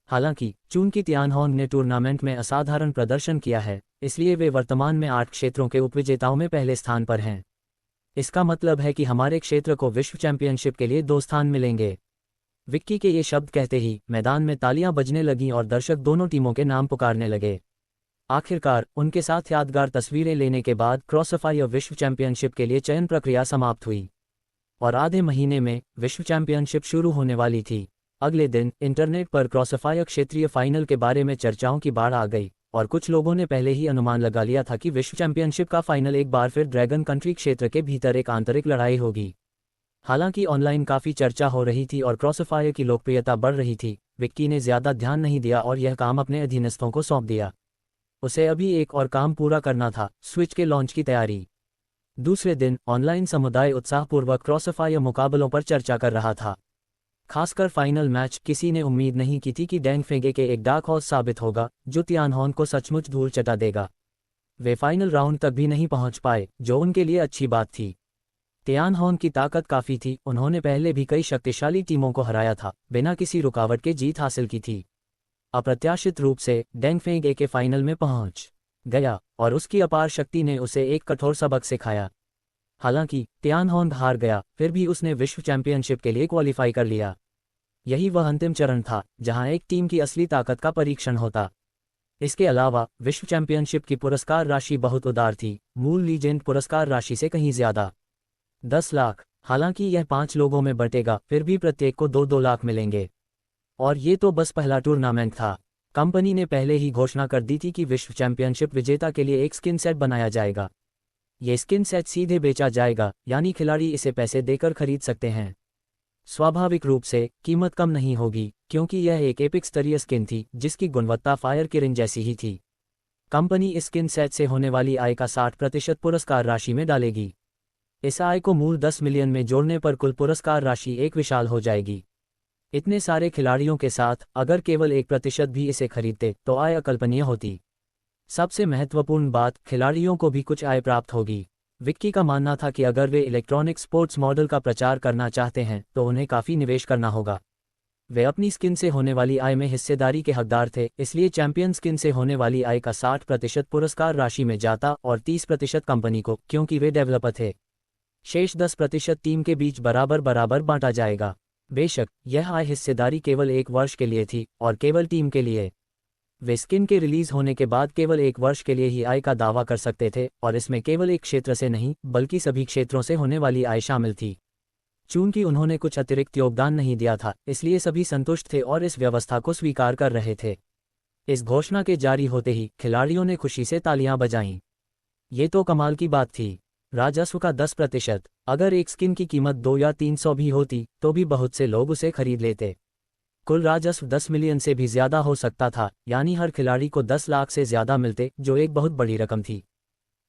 हालांकि चूंकि तियानहोन ने टूर्नामेंट में असाधारण प्रदर्शन किया है, इसलिए वे वर्तमान में 8 क्षेत्रों के उपविजेताओं में पहले स्थान पर हैं। इसका मतलब है कि हमारे क्षेत्र को विश्व चैंपियनशिप के लिए 2 स्थान मिलेंगे। विक्की के ये शब्द कहते ही मैदान में तालियां बजने लगीं और दर्शक दोनों टीमों के नाम पुकारने लगे। आखिरकार उनके साथ यादगार तस्वीरें लेने के बाद क्रॉसफायर विश्व चैंपियनशिप के लिए चयन प्रक्रिया समाप्त हुई और आधे महीने में विश्व चैंपियनशिप शुरू होने वाली थी। अगले दिन इंटरनेट पर क्रॉसफायर क्षेत्रीय फाइनल के बारे में चर्चाओं की बाढ़ आ गई और कुछ लोगों ने पहले ही अनुमान लगा लिया था कि विश्व चैंपियनशिप का फाइनल एक बार फिर ड्रैगन कंट्री क्षेत्र के भीतर एक आंतरिक लड़ाई होगी। हालांकि ऑनलाइन काफ़ी चर्चा हो रही थी और क्रॉसफायर की लोकप्रियता बढ़ रही थी, विक्की ने ज़्यादा ध्यान नहीं दिया और यह काम अपने अधीनस्थों को सौंप दिया। उसे अभी एक और काम पूरा करना था, स्विच के लॉन्च की तैयारी। दूसरे दिन ऑनलाइन समुदाय उत्साहपूर्वक क्रॉसफायर मुकाबलों पर चर्चा कर रहा था। खासकर फाइनल मैच। किसी ने उम्मीद नहीं की थी कि डेंगफेंग के एक डार्क हॉर्स साबित होगा, जो तियानहोन को सचमुच धूल चटा देगा। वे फाइनल राउंड तक भी नहीं पहुंच पाए, जो उनके लिए अच्छी बात थी। तियानहोन की ताकत काफ़ी थी, उन्होंने पहले भी कई शक्तिशाली टीमों को हराया था, बिना किसी रुकावट के जीत हासिल की थी। अप्रत्याशित रूप से डेंगफेंग के फाइनल में पहुंच गया और उसकी अपार शक्ति ने उसे एक कठोर सबक सिखाया। हालांकि तियानहोन हार गया, फिर भी उसने विश्व चैंपियनशिप के लिए क्वालिफाई कर लिया। यही वह अंतिम चरण था, जहां एक टीम की असली ताकत का परीक्षण होता। इसके अलावा विश्व चैंपियनशिप की पुरस्कार राशि बहुत उदार थी, मूल लीजेंड पुरस्कार राशि से कहीं ज्यादा, 10 लाख। हालांकि यह 5 लोगों में बटेगा, फिर भी प्रत्येक को 2-2 लाख मिलेंगे। और ये तो बस पहला टूर्नामेंट था। कंपनी ने पहले ही घोषणा कर दी थी कि विश्व चैंपियनशिप विजेता के लिए एक स्किन सेट बनाया जाएगा। ये स्किन सेट सीधे बेचा जाएगा, यानी खिलाड़ी इसे पैसे देकर खरीद सकते हैं। स्वाभाविक रूप से कीमत कम नहीं होगी, क्योंकि यह एक एपिक स्तरीय स्किन थी जिसकी गुणवत्ता फायर किरण जैसी ही थी। कंपनी इस स्किन सेट से होने वाली आय का 60% पुरस्कार राशि में डालेगी। इस आय को मूल 10 मिलियन में जोड़ने पर कुल पुरस्कार राशि एक विशाल हो जाएगी। इतने सारे खिलाड़ियों के साथ अगर केवल 1% भी इसे खरीदते तो आय अकल्पनीय होती। सबसे महत्वपूर्ण बात, खिलाड़ियों को भी कुछ आय प्राप्त होगी। विक्की का मानना था कि अगर वे इलेक्ट्रॉनिक स्पोर्ट्स मॉडल का प्रचार करना चाहते हैं तो उन्हें काफ़ी निवेश करना होगा। वे अपनी स्किन से होने वाली आय में हिस्सेदारी के हकदार थे, इसलिए चैंपियन स्किन से होने वाली आय का 60% पुरस्कार राशि में जाता और 30% कंपनी को, क्योंकि वे डेवलपर थे। शेष 10% टीम के बीच बराबर बराबर बांटा जाएगा। बेशक यह आय हिस्सेदारी केवल 1 वर्ष के लिए थी और केवल टीम के लिए। वे स्किन के रिलीज होने के बाद केवल 1 वर्ष के लिए ही आय का दावा कर सकते थे और इसमें केवल एक क्षेत्र से नहीं बल्कि सभी क्षेत्रों से होने वाली आय शामिल थी। चूंकि उन्होंने कुछ अतिरिक्त योगदान नहीं दिया था, इसलिए सभी संतुष्ट थे और इस व्यवस्था को स्वीकार कर रहे थे। इस घोषणा के जारी होते ही खिलाड़ियों ने खुशी से तालियां बजाईं। ये तो कमाल की बात थी। राजस्व का 10%। अगर एक स्किन की कीमत 2 या 300 भी होती तो भी बहुत से लोग उसे खरीद लेते। कुल राजस्व 10 मिलियन से भी ज्यादा हो सकता था, यानी हर खिलाड़ी को 10 लाख से ज्यादा मिलते, जो एक बहुत बड़ी रकम थी।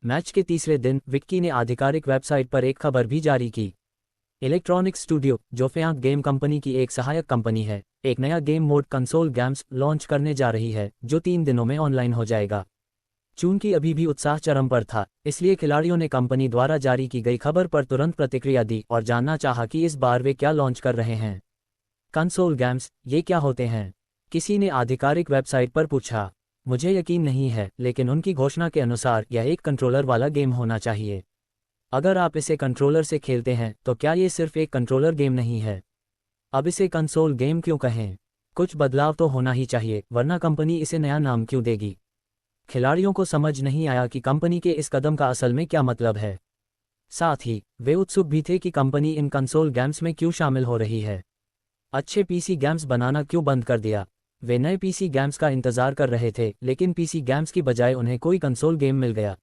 मैच के तीसरे दिन विक्की ने आधिकारिक वेबसाइट पर एक खबर भी जारी की। इलेक्ट्रॉनिक स्टूडियो, जो फैंक गेम कंपनी की एक सहायक कंपनी है, एक नया game mode console games launch करने जा रही है, जो 3 दिनों में ऑनलाइन हो जाएगा। चूंकि अभी भी उत्साह चरम पर था, इसलिए खिलाड़ियों ने कंपनी द्वारा जारी की गई खबर पर तुरंत प्रतिक्रिया दी और जानना चाहा कि इस बार वे क्या लॉन्च कर रहे हैं। कंसोल गेम्स, ये क्या होते हैं? किसी ने आधिकारिक वेबसाइट पर पूछा। मुझे यकीन नहीं है, लेकिन उनकी घोषणा के अनुसार यह एक कंट्रोलर वाला गेम होना चाहिए। अगर आप इसे कंट्रोलर से खेलते हैं तो क्या ये सिर्फ एक कंट्रोलर गेम नहीं है? अब इसे कंसोल गेम क्यों कहें? कुछ बदलाव तो होना ही चाहिए, वरना कंपनी इसे नया नाम क्यों देगी? खिलाड़ियों को समझ नहीं आया कि कंपनी के इस कदम का असल में क्या मतलब है। साथ ही वे उत्सुक भी थे कि कंपनी इन कंसोल गेम्स में क्यों शामिल हो रही है। अच्छे पीसी गेम्स बनाना क्यों बंद कर दिया? वे नए पीसी गेम्स का इंतजार कर रहे थे, लेकिन पीसी गेम्स की बजाय उन्हें कोई कंसोल गेम मिल गया।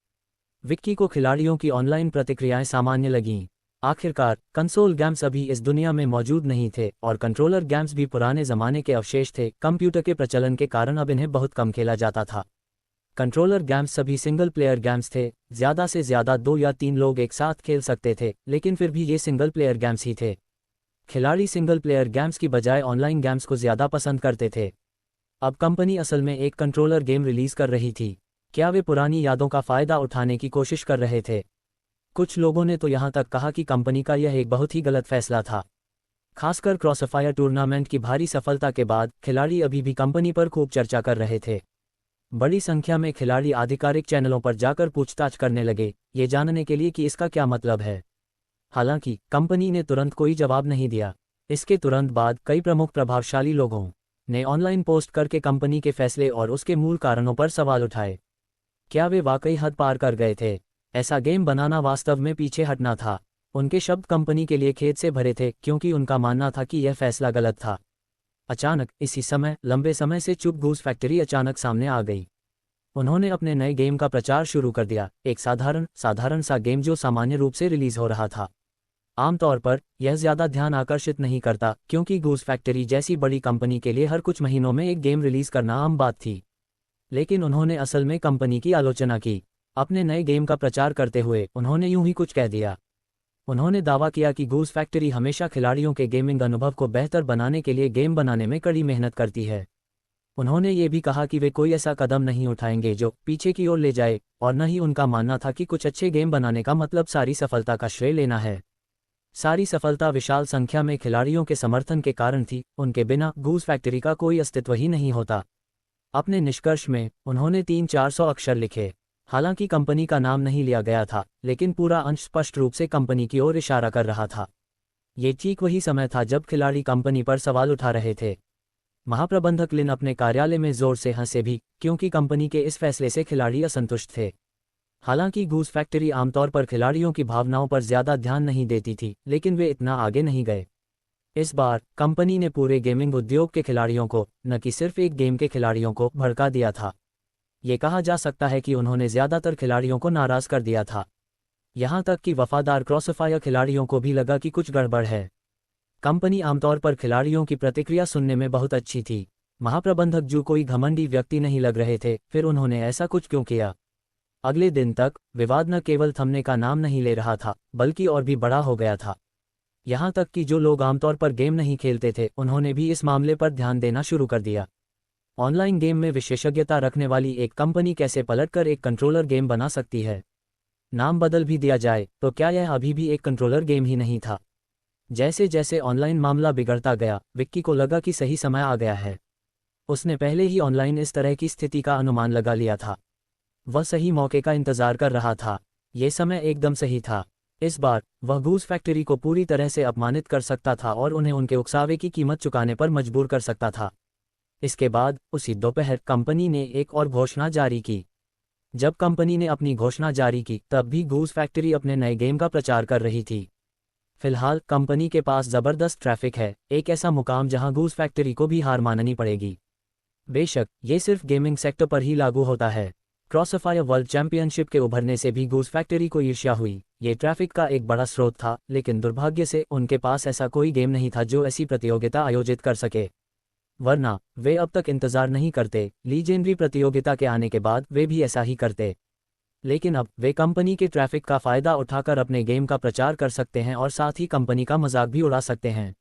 विक्की को खिलाड़ियों की ऑनलाइन प्रतिक्रियाएं सामान्य लगीं। आखिरकार कंसोल गेम्स अभी इस दुनिया में मौजूद नहीं थे और कंट्रोलर गेम्स भी पुराने जमाने के अवशेष थे। कंप्यूटर के प्रचलन के कारण अब इन्हें बहुत कम खेला जाता था। कंट्रोलर गेम्स सभी सिंगल प्लेयर गेम्स थे, ज्यादा से ज्यादा 2 या 3 लोग एक साथ खेल सकते थे, लेकिन फिर भी ये सिंगल प्लेयर गेम्स ही थे। खिलाड़ी सिंगल प्लेयर गेम्स की बजाय ऑनलाइन गेम्स को ज्यादा पसंद करते थे। अब कंपनी असल में एक कंट्रोलर गेम रिलीज कर रही थी। क्या वे पुरानी यादों का फायदा उठाने की कोशिश कर रहे थे? कुछ लोगों ने तो यहां तक कहा कि कंपनी का यह एक बहुत ही गलत फैसला था। खासकर क्रॉसफायर टूर्नामेंट की भारी सफलता के बाद खिलाड़ी अभी भी कंपनी पर खूब चर्चा कर रहे थे। बड़ी संख्या में खिलाड़ी आधिकारिक चैनलों पर जाकर पूछताछ करने लगे, ये जानने के लिए कि इसका क्या मतलब है। हालांकि कंपनी ने तुरंत कोई जवाब नहीं दिया। इसके तुरंत बाद कई प्रमुख प्रभावशाली लोगों ने ऑनलाइन पोस्ट करके कंपनी के फैसले और उसके मूल कारणों पर सवाल उठाए। क्या वे वाकई हद पार कर गए थे? ऐसा गेम बनाना वास्तव में पीछे हटना था। उनके शब्द कंपनी के लिए खेद से भरे थे, क्योंकि उनका मानना था कि यह फैसला गलत था। अचानक इसी समय लंबे समय से चुप गूस फैक्ट्री अचानक सामने आ गई। उन्होंने अपने नए गेम का प्रचार शुरू कर दिया, एक साधारण सा गेम जो सामान्य रूप से रिलीज हो रहा था। आमतौर पर यह ज्यादा ध्यान आकर्षित नहीं करता, क्योंकि गूस फैक्ट्री जैसी बड़ी कंपनी के लिए हर कुछ महीनों में एक गेम रिलीज करना आम बात थी। लेकिन उन्होंने असल में कंपनी की आलोचना की। अपने नए गेम का प्रचार करते हुए उन्होंने यूं ही कुछ कह दिया। उन्होंने दावा किया कि गूस फैक्ट्री हमेशा खिलाड़ियों के गेमिंग अनुभव को बेहतर बनाने के लिए गेम बनाने में कड़ी मेहनत करती है। उन्होंने ये भी कहा कि वे कोई ऐसा कदम नहीं उठाएंगे जो पीछे की ओर ले जाए, और न ही उनका मानना था कि कुछ अच्छे गेम बनाने का मतलब सारी सफलता का श्रेय लेना है। सारी सफलता विशाल संख्या में खिलाड़ियों के समर्थन के कारण थी, उनके बिना गूस फैक्ट्री का कोई अस्तित्व ही नहीं होता। अपने निष्कर्ष में उन्होंने 300-400 अक्षर लिखे। हालांकि कंपनी का नाम नहीं लिया गया था, लेकिन पूरा अंश स्पष्ट रूप से कंपनी की ओर इशारा कर रहा था। ये ठीक वही समय था जब खिलाड़ी कंपनी पर सवाल उठा रहे थे। महाप्रबंधक लिन अपने कार्यालय में जोर से हंसे भी, क्योंकि कंपनी के इस फैसले से खिलाड़ी असंतुष्ट थे। हालांकि गूस फैक्ट्री आमतौर पर खिलाड़ियों की भावनाओं पर ज्यादा ध्यान नहीं देती थी, लेकिन वे इतना आगे नहीं गए। इस बार कंपनी ने पूरे गेमिंग उद्योग के खिलाड़ियों को, न कि सिर्फ एक गेम के खिलाड़ियों को, भड़का दिया था। ये कहा जा सकता है कि उन्होंने ज्यादातर खिलाड़ियों को नाराज कर दिया था। यहां तक कि वफादार क्रॉसफायर खिलाड़ियों को भी लगा कि कुछ गड़बड़ है। कंपनी आमतौर पर खिलाड़ियों की प्रतिक्रिया सुनने में बहुत अच्छी थी। महाप्रबंधक जो कोई घमंडी व्यक्ति नहीं लग रहे थे, फिर उन्होंने ऐसा कुछ क्यों किया? अगले दिन तक विवाद न केवल थमने का नाम नहीं ले रहा था, बल्कि और भी बड़ा हो गया था। यहां तक कि जो लोग आमतौर पर गेम नहीं खेलते थे, उन्होंने भी इस मामले पर ध्यान देना शुरू कर दिया। ऑनलाइन गेम में विशेषज्ञता रखने वाली एक कंपनी कैसे पलटकर एक कंट्रोलर गेम बना सकती है? नाम बदल भी दिया जाए तो क्या यह अभी भी एक कंट्रोलर गेम ही नहीं था? जैसे जैसे ऑनलाइन मामला बिगड़ता गया, विक्की को लगा कि सही समय आ गया है। उसने पहले ही ऑनलाइन इस तरह की स्थिति का अनुमान लगा लिया था। वह सही मौके का इंतजार कर रहा था। ये समय एकदम सही था। इस बार वह गूस फैक्ट्री को पूरी तरह से अपमानित कर सकता था और उन्हें उनके उकसावे की कीमत चुकाने पर मजबूर कर सकता था। इसके बाद उसी दोपहर कंपनी ने एक और घोषणा जारी की। जब कंपनी ने अपनी घोषणा जारी की, तब भी गूस फैक्ट्री अपने नए गेम का प्रचार कर रही थी। फिलहाल कंपनी के पास जबरदस्त ट्रैफिक है, एक ऐसा मुकाम जहां गूस फैक्ट्री को भी हार माननी पड़ेगी। बेशक ये सिर्फ गेमिंग सेक्टर पर ही लागू होता है। क्रॉसफायर वर्ल्ड चैंपियनशिप के उभरने से भी गूस फैक्ट्री को ईर्ष्या हुई। ये ट्रैफिक का एक बड़ा स्रोत था, लेकिन दुर्भाग्य से उनके पास ऐसा कोई गेम नहीं था जो ऐसी प्रतियोगिता आयोजित कर सके। वरना वे अब तक इंतजार नहीं करते, लीजेंडरी प्रतियोगिता के आने के बाद वे भी ऐसा ही करते। लेकिन अब वे कंपनी के ट्रैफिक का फ़ायदा उठाकर अपने गेम का प्रचार कर सकते हैं और साथ ही कंपनी का मजाक भी उड़ा सकते हैं।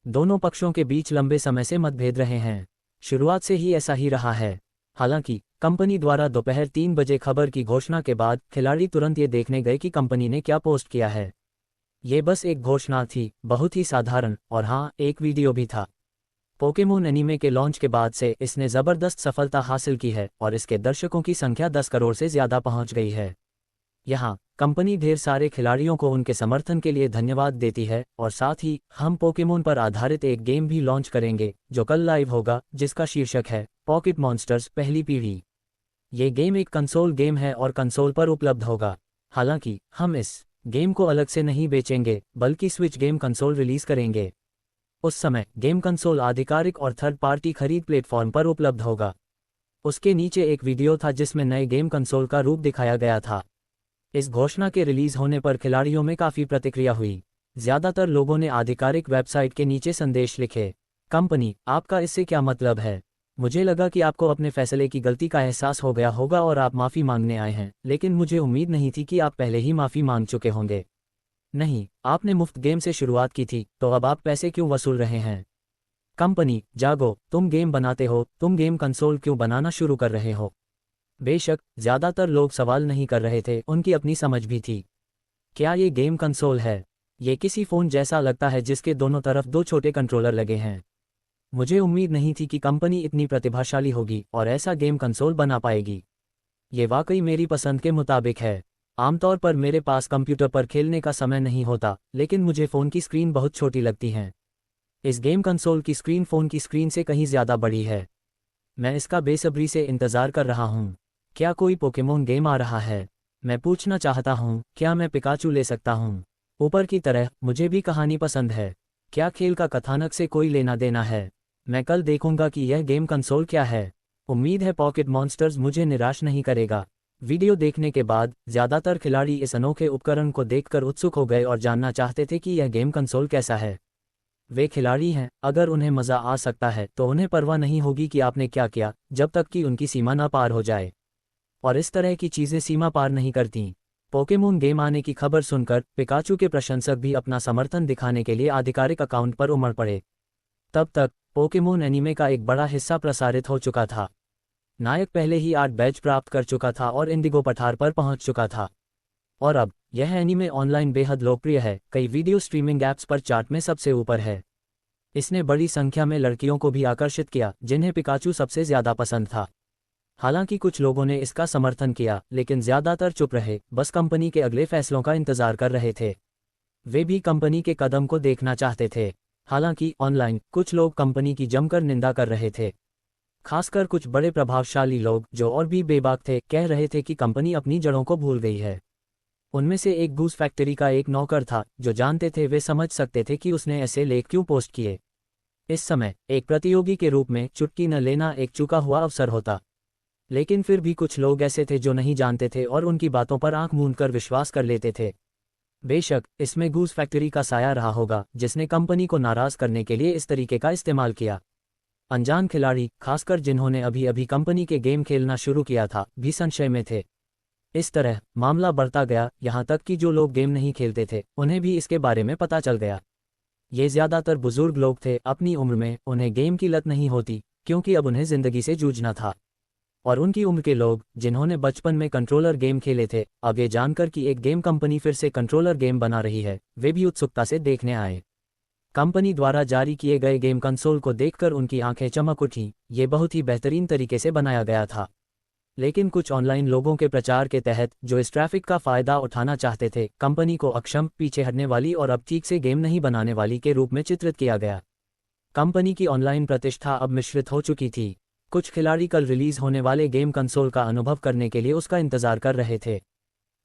दोनों पक्षों के बीच लंबे समय से मतभेद रहे हैं। शुरुआत से ही ऐसा ही रहा है। हालांकि कंपनी द्वारा दोपहर 3 बजे खबर की घोषणा के बाद खिलाड़ी तुरंत ये देखने गए कि कंपनी ने क्या पोस्ट किया है। ये बस एक घोषणा थी, बहुत ही साधारण, और हाँ, एक वीडियो भी था। पोकेमोन एनीमे के लॉन्च के बाद से इसने ज़बरदस्त सफलता हासिल की है और इसके दर्शकों की संख्या 10 करोड़ से ज़्यादा पहुंच गई है। यहाँ कंपनी ढेर सारे खिलाड़ियों को उनके समर्थन के लिए धन्यवाद देती है और साथ ही हम पोकेमोन पर आधारित एक गेम भी लॉन्च करेंगे जो कल लाइव होगा, जिसका शीर्षक है पॉकेट मॉन्स्टर्स पहली पीढ़ी। ये गेम एक कंसोल गेम है और कंसोल पर उपलब्ध होगा। हालांकि हम इस गेम को अलग से नहीं बेचेंगे, बल्कि स्विच गेम कंसोल रिलीज करेंगे। उस समय गेम कंसोल आधिकारिक और थर्ड पार्टी खरीद प्लेटफॉर्म पर उपलब्ध होगा। उसके नीचे एक वीडियो था जिसमें नए गेम कंसोल का रूप दिखाया गया था। इस घोषणा के रिलीज होने पर खिलाड़ियों में काफ़ी प्रतिक्रिया हुई। ज़्यादातर लोगों ने आधिकारिक वेबसाइट के नीचे संदेश लिखे, कंपनी, आपका इससे क्या मतलब है? मुझे लगा कि आपको अपने फैसले की गलती का एहसास हो गया होगा और आप माफ़ी मांगने आए हैं, लेकिन मुझे उम्मीद नहीं थी कि आप पहले ही माफ़ी मांग चुके होंगे। नहीं, आपने मुफ्त गेम से शुरुआत की थी, तो अब आप पैसे क्यों वसूल रहे हैं? कंपनी, जागो, तुम गेम बनाते हो, तुम गेम कंसोल क्यों बनाना शुरू कर रहे हो? बेशक ज़्यादातर लोग सवाल नहीं कर रहे थे, उनकी अपनी समझ भी थी। क्या ये गेम कंसोल है? ये किसी फ़ोन जैसा लगता है जिसके दोनों तरफ 2 छोटे कंट्रोलर लगे हैं। मुझे उम्मीद नहीं थी कि कंपनी इतनी प्रतिभाशाली होगी और ऐसा गेम कंसोल बना पाएगी। ये वाकई मेरी पसंद के मुताबिक है। आमतौर पर मेरे पास कंप्यूटर पर खेलने का समय नहीं होता, लेकिन मुझे फ़ोन की स्क्रीन बहुत छोटी लगती है। इस गेम कंसोल की स्क्रीन फ़ोन की स्क्रीन से कहीं ज़्यादा बड़ी है। मैं इसका बेसब्री से इंतज़ार कर रहा हूँ। क्या कोई पोकेमोन गेम आ रहा है? मैं पूछना चाहता हूँ, क्या मैं पिकाचू ले सकता हूँ? ऊपर की तरह, मुझे भी कहानी पसंद है। क्या खेल का कथानक से कोई लेना देना है? मैं कल देखूंगा कि यह गेम कंसोल क्या है। उम्मीद है पॉकेट मॉन्स्टर्स मुझे निराश नहीं करेगा। वीडियो देखने के बाद ज़्यादातर खिलाड़ी इस अनोखे उपकरण को देखकर उत्सुक हो गए और जानना चाहते थे कि यह गेम कंसोल कैसा है। वे खिलाड़ी हैं, अगर उन्हें मज़ा आ सकता है तो उन्हें परवाह नहीं होगी कि आपने क्या किया, जब तक कि उनकी सीमा ना पार हो जाए। और इस तरह की चीज़ें सीमा पार नहीं करतीं। पोकेमोन गेम आने की खबर सुनकर पिकाचू के प्रशंसक भी अपना समर्थन दिखाने के लिए आधिकारिक अकाउंट पर उमड़ पड़े। तब तक पोकेमोन एनीमे का एक बड़ा हिस्सा प्रसारित हो चुका था। नायक पहले ही 8 बैच प्राप्त कर चुका था और इंडिगो पठार पर पहुंच चुका था। और अब यह एनीमे ऑनलाइन बेहद लोकप्रिय है, कई वीडियो स्ट्रीमिंग ऐप्स पर चार्ट में सबसे ऊपर है। इसने बड़ी संख्या में लड़कियों को भी आकर्षित किया, जिन्हें पिकाचू सबसे ज़्यादा पसंद था। हालांकि कुछ लोगों ने इसका समर्थन किया, लेकिन ज़्यादातर चुप रहे, बस कंपनी के अगले फैसलों का इंतजार कर रहे थे। वे भी कंपनी के कदम को देखना चाहते थे। हालांकि ऑनलाइन कुछ लोग कंपनी की जमकर निंदा कर रहे थे। खासकर कुछ बड़े प्रभावशाली लोग जो और भी बेबाक थे, कह रहे थे कि कंपनी अपनी जड़ों को भूल गई है। उनमें से एक गूस फैक्ट्री का एक नौकर था, जो जानते थे वे समझ सकते थे कि उसने ऐसे लेख क्यों पोस्ट किए। इस समय एक प्रतियोगी के रूप में चुटकी न लेना एक चुका हुआ अवसर होता। लेकिन फिर भी कुछ लोग ऐसे थे जो नहीं जानते थे और उनकी बातों पर आंख मूंद कर विश्वास कर लेते थे। बेशक इसमें गूस फैक्ट्री का साया रहा होगा, जिसने कंपनी को नाराज करने के लिए इस तरीके का इस्तेमाल किया। अनजान खिलाड़ी, खासकर जिन्होंने अभी अभी कंपनी के गेम खेलना शुरू किया था, भी संशय में थे। इस तरह मामला बढ़ता गया, यहाँ तक कि जो लोग गेम नहीं खेलते थे उन्हें भी इसके बारे में पता चल गया। ये ज़्यादातर बुजुर्ग लोग थे, अपनी उम्र में, उन्हें गेम की लत नहीं होती, क्योंकि अब उन्हें ज़िंदगी से जूझना था। और उनकी उम्र के लोग, जिन्होंने बचपन में कंट्रोलर गेम खेले थे, अब ये जानकर कि एक गेम कंपनी फिर से कंट्रोलर गेम बना रही है, वे भी उत्सुकता से देखने आए। कंपनी द्वारा जारी किए गए गेम कंसोल को देखकर उनकी आंखें चमक उठीं। ये बहुत ही बेहतरीन तरीके से बनाया गया था। लेकिन कुछ ऑनलाइन लोगों के प्रचार के तहत, जो इस ट्रैफिक का फ़ायदा उठाना चाहते थे, कंपनी को अक्षम, पीछे हटने वाली और अब ठीक से गेम नहीं बनाने वाली के रूप में चित्रित किया गया। कंपनी की ऑनलाइन प्रतिष्ठा अब मिश्रित हो चुकी थी। कुछ खिलाड़ी कल रिलीज होने वाले गेम कंसोल का अनुभव करने के लिए उसका इंतजार कर रहे थे।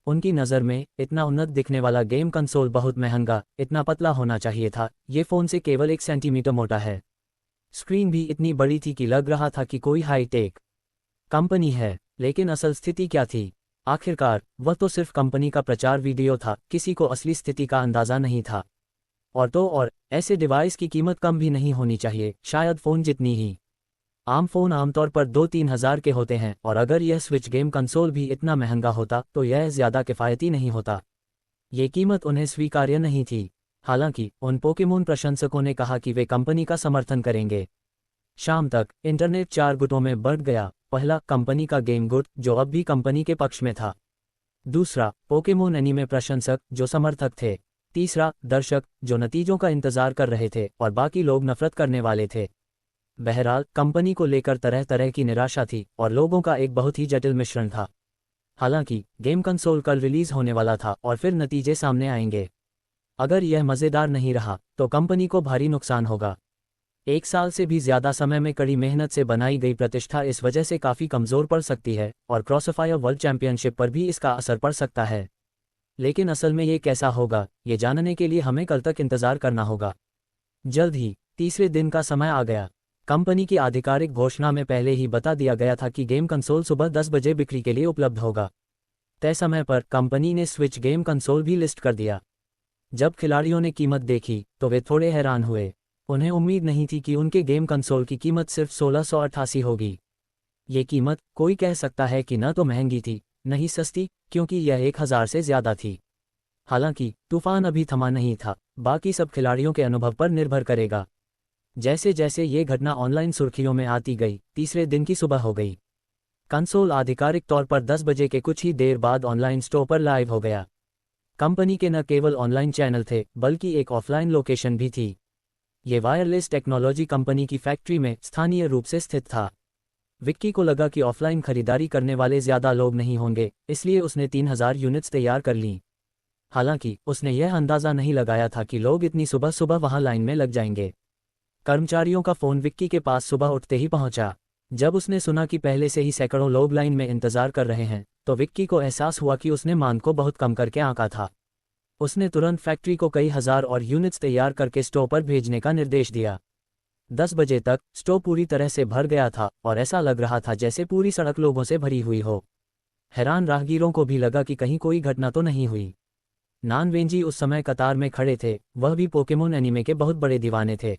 उनकी नज़र में इतना उन्नत दिखने वाला गेम कंसोल बहुत महंगा, इतना पतला होना चाहिए था। ये फ़ोन से केवल 1 सेंटीमीटर मोटा है। स्क्रीन भी इतनी बड़ी थी कि लग रहा था कि कोई हाई टेक कंपनी है। लेकिन असल स्थिति क्या थी? आखिरकार वह तो सिर्फ कंपनी का प्रचार वीडियो था, किसी को असली स्थिति का अंदाज़ा नहीं था। और ऐसे डिवाइस की कीमत कम भी नहीं होनी चाहिए, शायद फ़ोन जितनी ही। आम फोन आमतौर पर 2-3 हज़ार के होते हैं, और अगर यह स्विच गेम कंसोल भी इतना महंगा होता तो यह ज़्यादा किफ़ायती नहीं होता। ये कीमत उन्हें स्वीकार्य नहीं थी। हालांकि उन पोकेमोन प्रशंसकों ने कहा कि वे कंपनी का समर्थन करेंगे। शाम तक इंटरनेट 4 गुटों में बढ़ गया। पहला, कंपनी का गेम गुट, जो अब भी कंपनी के पक्ष में था। दूसरा, पोकेमोन एनीमे प्रशंसक, जो समर्थक थे। तीसरा, दर्शक, जो नतीजों का इंतजार कर रहे थे, और बाकी लोग नफरत करने वाले थे। बहरहाल, कंपनी को लेकर तरह तरह की निराशा थी, और लोगों का एक बहुत ही जटिल मिश्रण था। हालांकि गेम कंसोल कल रिलीज होने वाला था, और फिर नतीजे सामने आएंगे। अगर यह मज़ेदार नहीं रहा तो कंपनी को भारी नुकसान होगा। 1 साल से भी ज़्यादा समय में कड़ी मेहनत से बनाई गई प्रतिष्ठा इस वजह से काफ़ी कमज़ोर पड़ सकती है, और क्रॉसफायर वर्ल्ड चैंपियनशिप पर भी इसका असर पड़ सकता है। लेकिन असल में ये कैसा होगा, ये जानने के लिए हमें कल तक इंतज़ार करना होगा। जल्द ही तीसरे दिन का समय आ गया। कंपनी की आधिकारिक घोषणा में पहले ही बता दिया गया था कि गेम कंसोल सुबह 10 बजे बिक्री के लिए उपलब्ध होगा। तय समय पर कंपनी ने स्विच गेम कंसोल भी लिस्ट कर दिया। जब खिलाड़ियों ने कीमत देखी तो वे थोड़े हैरान हुए। उन्हें उम्मीद नहीं थी कि उनके गेम कंसोल की कीमत सिर्फ 1688 होगी। ये कीमत, कोई कह सकता है कि न तो महंगी थी, न ही सस्ती, क्योंकि यह 1000 से ज़्यादा थी। हालांकि तूफान अभी थमा नहीं था, बाकी सब खिलाड़ियों के अनुभव पर निर्भर करेगा। जैसे जैसे ये घटना ऑनलाइन सुर्खियों में आती गई, तीसरे दिन की सुबह हो गई। कंसोल आधिकारिक तौर पर 10 बजे के कुछ ही देर बाद ऑनलाइन स्टोर पर लाइव हो गया। कंपनी के न केवल ऑनलाइन चैनल थे, बल्कि एक ऑफलाइन लोकेशन भी थी। ये वायरलेस टेक्नोलॉजी कंपनी की फैक्ट्री में स्थानीय रूप से स्थित था। विक्की को लगा कि ऑफलाइन खरीदारी करने वाले ज़्यादा लोग नहीं होंगे, इसलिए उसने 3000 यूनिट्स तैयार कर लीं। हालांकि उसने यह अंदाज़ा नहीं लगाया था कि लोग इतनी सुबह सुबह वहां लाइन में लग जाएंगे। कर्मचारियों का फ़ोन विक्की के पास सुबह उठते ही पहुंचा। जब उसने सुना कि पहले से ही सैकड़ों लोग लाइन में इंतज़ार कर रहे हैं, तो विक्की को एहसास हुआ कि उसने मांग को बहुत कम करके आंका था। उसने तुरंत फैक्ट्री को कई हज़ार और यूनिट्स तैयार करके स्टोर पर भेजने का निर्देश दिया। 10 बजे तक स्टोर पूरी तरह से भर गया था, और ऐसा लग रहा था जैसे पूरी सड़क लोगों से भरी हुई हो। हैरान राहगीरों को भी लगा कि कहीं कोई घटना तो नहीं हुई। नानवेंजी उस समय कतार में खड़े थे, वह भी पोकेमोन एनीमे के बहुत बड़े दीवाने थे।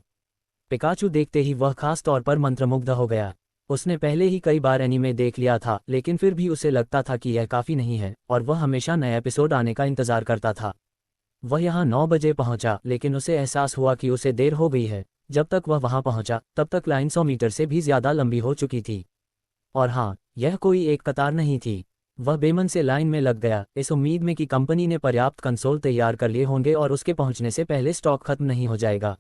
पिकाचू देखते ही वह खास तौर पर मंत्रमुग्ध हो गया। उसने पहले ही कई बार एनीमे देख लिया था, लेकिन फिर भी उसे लगता था कि यह काफ़ी नहीं है, और वह हमेशा नया एपिसोड आने का इंतज़ार करता था। वह यहाँ 9 बजे पहुंचा, लेकिन उसे एहसास हुआ कि उसे देर हो गई है। जब तक वह वहां पहुंचा, तब तक लाइन 100 मीटर से भी ज़्यादा लंबी हो चुकी थी। और हाँ, यह कोई एक कतार नहीं थी। वह बेमन से लाइन में लग गया, इस उम्मीद में कि कंपनी ने पर्याप्त कंसोल तैयार कर लिए होंगे और उसके पहुंचने से पहले स्टॉक खत्म नहीं हो जाएगा।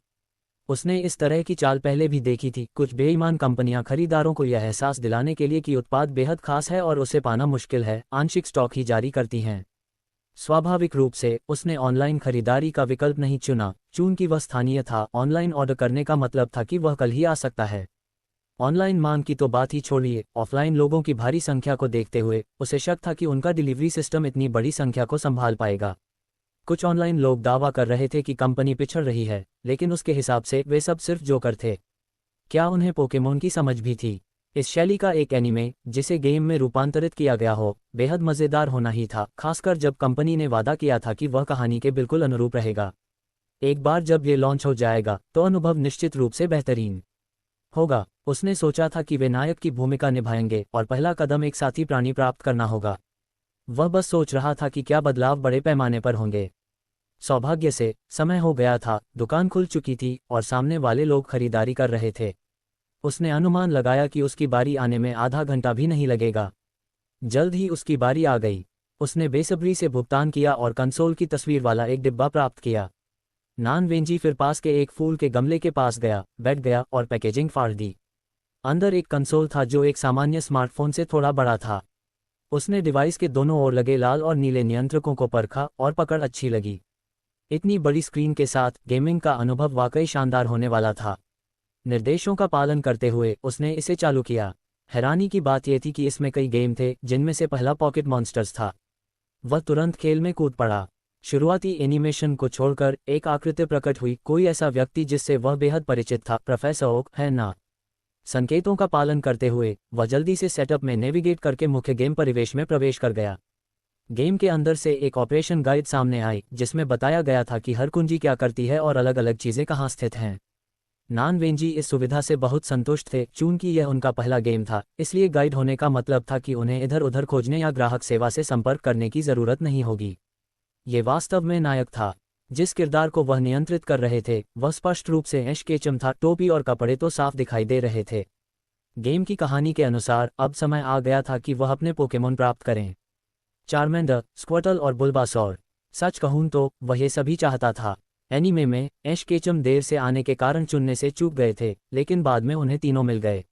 उसने इस तरह की चाल पहले भी देखी थी। कुछ बेईमान कंपनियां खरीदारों को यह एहसास दिलाने के लिए कि उत्पाद बेहद खास है और उसे पाना मुश्किल है, आंशिक स्टॉक ही जारी करती हैं। स्वाभाविक रूप से उसने ऑनलाइन खरीदारी का विकल्प नहीं चुना, चूंकि वह स्थानीय था। ऑनलाइन ऑर्डर करने का मतलब था कि वह कल ही आ सकता है। ऑनलाइन मांग की तो बात ही छोड़िए, ऑफलाइन लोगों की भारी संख्या को देखते हुए उसे शक था कि उनका डिलीवरी सिस्टम इतनी बड़ी संख्या को संभाल पाएगा। कुछ ऑनलाइन लोग दावा कर रहे थे कि कंपनी पिछड़ रही है, लेकिन उसके हिसाब से वे सब सिर्फ जोकर थे। क्या उन्हें पोकेमोन की समझ भी थी? इस शैली का एक एनीमे जिसे गेम में रूपांतरित किया गया हो, बेहद मज़ेदार होना ही था, खासकर जब कंपनी ने वादा किया था कि वह कहानी के बिल्कुल अनुरूप रहेगा। एक बार जब ये लॉन्च हो जाएगा तो अनुभव निश्चित रूप से बेहतरीन होगा। उसने सोचा था कि वे नायक की भूमिका निभाएंगे और पहला कदम एक साथी प्राणी प्राप्त करना होगा। वह बस सोच रहा था कि क्या बदलाव बड़े पैमाने पर होंगे। सौभाग्य से समय हो गया था, दुकान खुल चुकी थी और सामने वाले लोग खरीदारी कर रहे थे। उसने अनुमान लगाया कि उसकी बारी आने में आधा घंटा भी नहीं लगेगा। जल्द ही उसकी बारी आ गई। उसने बेसब्री से भुगतान किया और कंसोल की तस्वीर वाला एक डिब्बा प्राप्त किया। नानवेंजी फिर पास के एक फूल के गमले के पास गया, बैठ गया और पैकेजिंग फाड़ दी। अंदर एक कंसोल था जो एक सामान्य स्मार्टफोन से थोड़ा बड़ा था। उसने डिवाइस के दोनों ओर लगे लाल और नीले नियंत्रकों को परखा और पकड़ अच्छी लगी। इतनी बड़ी स्क्रीन के साथ गेमिंग का अनुभव वाकई शानदार होने वाला था। निर्देशों का पालन करते हुए उसने इसे चालू किया। हैरानी की बात यह थी कि इसमें कई गेम थे, जिनमें से पहला पॉकेट मॉन्स्टर्स था। वह तुरंत खेल में कूद पड़ा। शुरुआती एनिमेशन को छोड़कर एक आकृति प्रकट हुई, कोई ऐसा व्यक्ति जिससे वह बेहद परिचित था, प्रोफेसर ओक है ना। संकेतों का पालन करते हुए वह जल्दी से सेटअप में नेविगेट करके मुख्य गेम परिवेश में प्रवेश कर गया। गेम के अंदर से एक ऑपरेशन गाइड सामने आई, जिसमें बताया गया था कि हर कुंजी क्या करती है और अलग अलग चीज़ें कहाँ स्थित हैं। नान वेंजी इस सुविधा से बहुत संतुष्ट थे, चूंकि यह उनका पहला गेम था, इसलिए गाइड होने का मतलब था कि उन्हें इधर उधर खोजने या ग्राहक सेवा से संपर्क करने की ज़रूरत नहीं होगी। ये वास्तव में नायक था। जिस किरदार को वह नियंत्रित कर रहे थे वह स्पष्ट रूप से ऐश केचम था। टोपी और कपड़े तो साफ दिखाई दे रहे थे। गेम की कहानी के अनुसार अब समय आ गया था कि वह अपने पोकेमोन प्राप्त करें। चार्मेंडर, स्क्वर्टल और बुल्बासौर। सच कहूं तो वह ये सभी चाहता था। एनीमे में ऐश केचम देर से आने के कारण चुनने से चूक गए थे, लेकिन बाद में उन्हें तीनों मिल गए।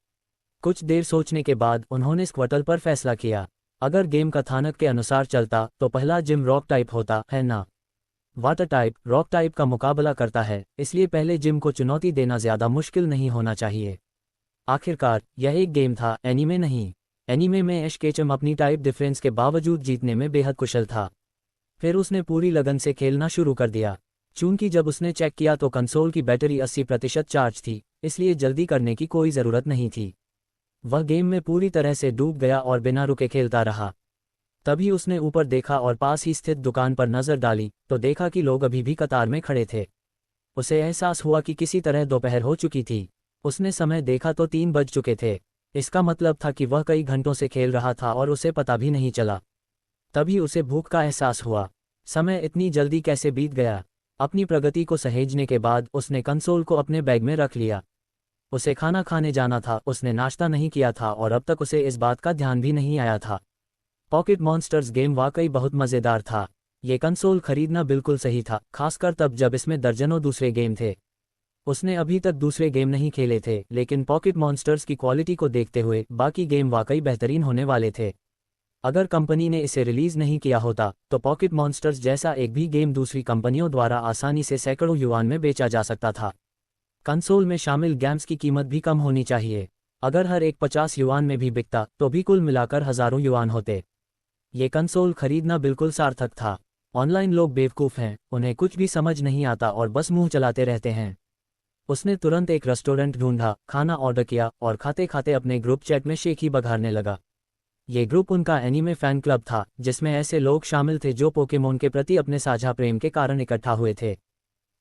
कुछ देर सोचने के बाद उन्होंने स्क्वर्टल पर फैसला किया। अगर गेम कथानक के अनुसार चलता तो पहला जिम रॉक टाइप होता है ना। वाटर टाइप रॉक टाइप का मुकाबला करता है, इसलिए पहले जिम को चुनौती देना ज़्यादा मुश्किल नहीं होना चाहिए। आखिरकार यह एक गेम था, एनीमे नहीं। एनीमे में ऐश केचम अपनी टाइप डिफरेंस के बावजूद जीतने में बेहद कुशल था। फिर उसने पूरी लगन से खेलना शुरू कर दिया। चूंकि जब उसने चेक किया तो कंसोल की बैटरी 80% चार्ज थी, इसलिए जल्दी करने की कोई ज़रूरत नहीं थी। वह गेम में पूरी तरह से डूब गया और बिना रुके खेलता रहा। तभी उसने ऊपर देखा और पास ही स्थित दुकान पर नज़र डाली तो देखा कि लोग अभी भी कतार में खड़े थे। उसे एहसास हुआ कि किसी तरह दोपहर हो चुकी थी। उसने समय देखा तो 3 बज चुके थे। इसका मतलब था कि वह कई घंटों से खेल रहा था और उसे पता भी नहीं चला। तभी उसे भूख का एहसास हुआ। समय इतनी जल्दी कैसे बीत गया। अपनी प्रगति को सहेजने के बाद उसने कंसोल को अपने बैग में रख लिया। उसे खाना खाने जाना था, उसने नाश्ता नहीं किया था और अब तक उसे इस बात का ध्यान भी नहीं आया था। पॉकेट मॉन्स्टर्स गेम वाकई बहुत मज़ेदार था। ये कंसोल खरीदना बिल्कुल सही था, खासकर तब जब इसमें दर्जनों दूसरे गेम थे। उसने अभी तक दूसरे गेम नहीं खेले थे, लेकिन पॉकेट मॉन्स्टर्स की क्वालिटी को देखते हुए बाकी गेम वाकई बेहतरीन होने वाले थे। अगर कंपनी ने इसे रिलीज़ नहीं किया होता तो पॉकेट मॉन्स्टर्स जैसा एक भी गेम दूसरी कंपनियों द्वारा आसानी से सैकड़ों युआन में बेचा जा सकता था। कंसोल में शामिल गेम्स की कीमत भी कम होनी चाहिए। अगर हर एक 50 युआन में भी बिकता तो भी कुल मिलाकर हज़ारों युआन होते। ये कंसोल खरीदना बिल्कुल सार्थक था। ऑनलाइन लोग बेवकूफ़ हैं, उन्हें कुछ भी समझ नहीं आता और बस मुंह चलाते रहते हैं। उसने तुरंत एक रेस्टोरेंट ढूंढा, खाना ऑर्डर किया और खाते खाते अपने ग्रुप चैट में शेख ही बघारने लगा। ये ग्रुप उनका एनीमे फैन क्लब था, जिसमें ऐसे लोग शामिल थे जो पोकेमोन के प्रति अपने साझा प्रेम के कारण इकट्ठा हुए थे।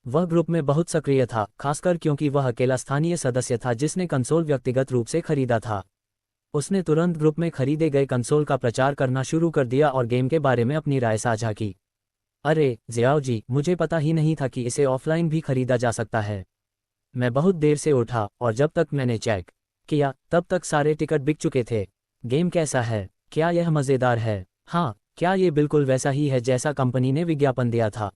वह ग्रुप में बहुत सक्रिय था, खासकर क्योंकि वह अकेला स्थानीय सदस्य था जिसने कंसोल व्यक्तिगत रूप से खरीदा था। उसने तुरंत ग्रुप में खरीदे गए कंसोल का प्रचार करना शुरू कर दिया और गेम के बारे में अपनी राय साझा की। अरे जियाओ जी, मुझे पता ही नहीं था कि इसे ऑफलाइन भी खरीदा जा सकता है। मैं बहुत देर से उठा और जब तक मैंने चेक किया तब तक सारे टिकट बिक चुके थे। गेम कैसा है? क्या यह मज़ेदार है? हाँ, क्या ये बिल्कुल वैसा ही है जैसा कंपनी ने विज्ञापन दिया था?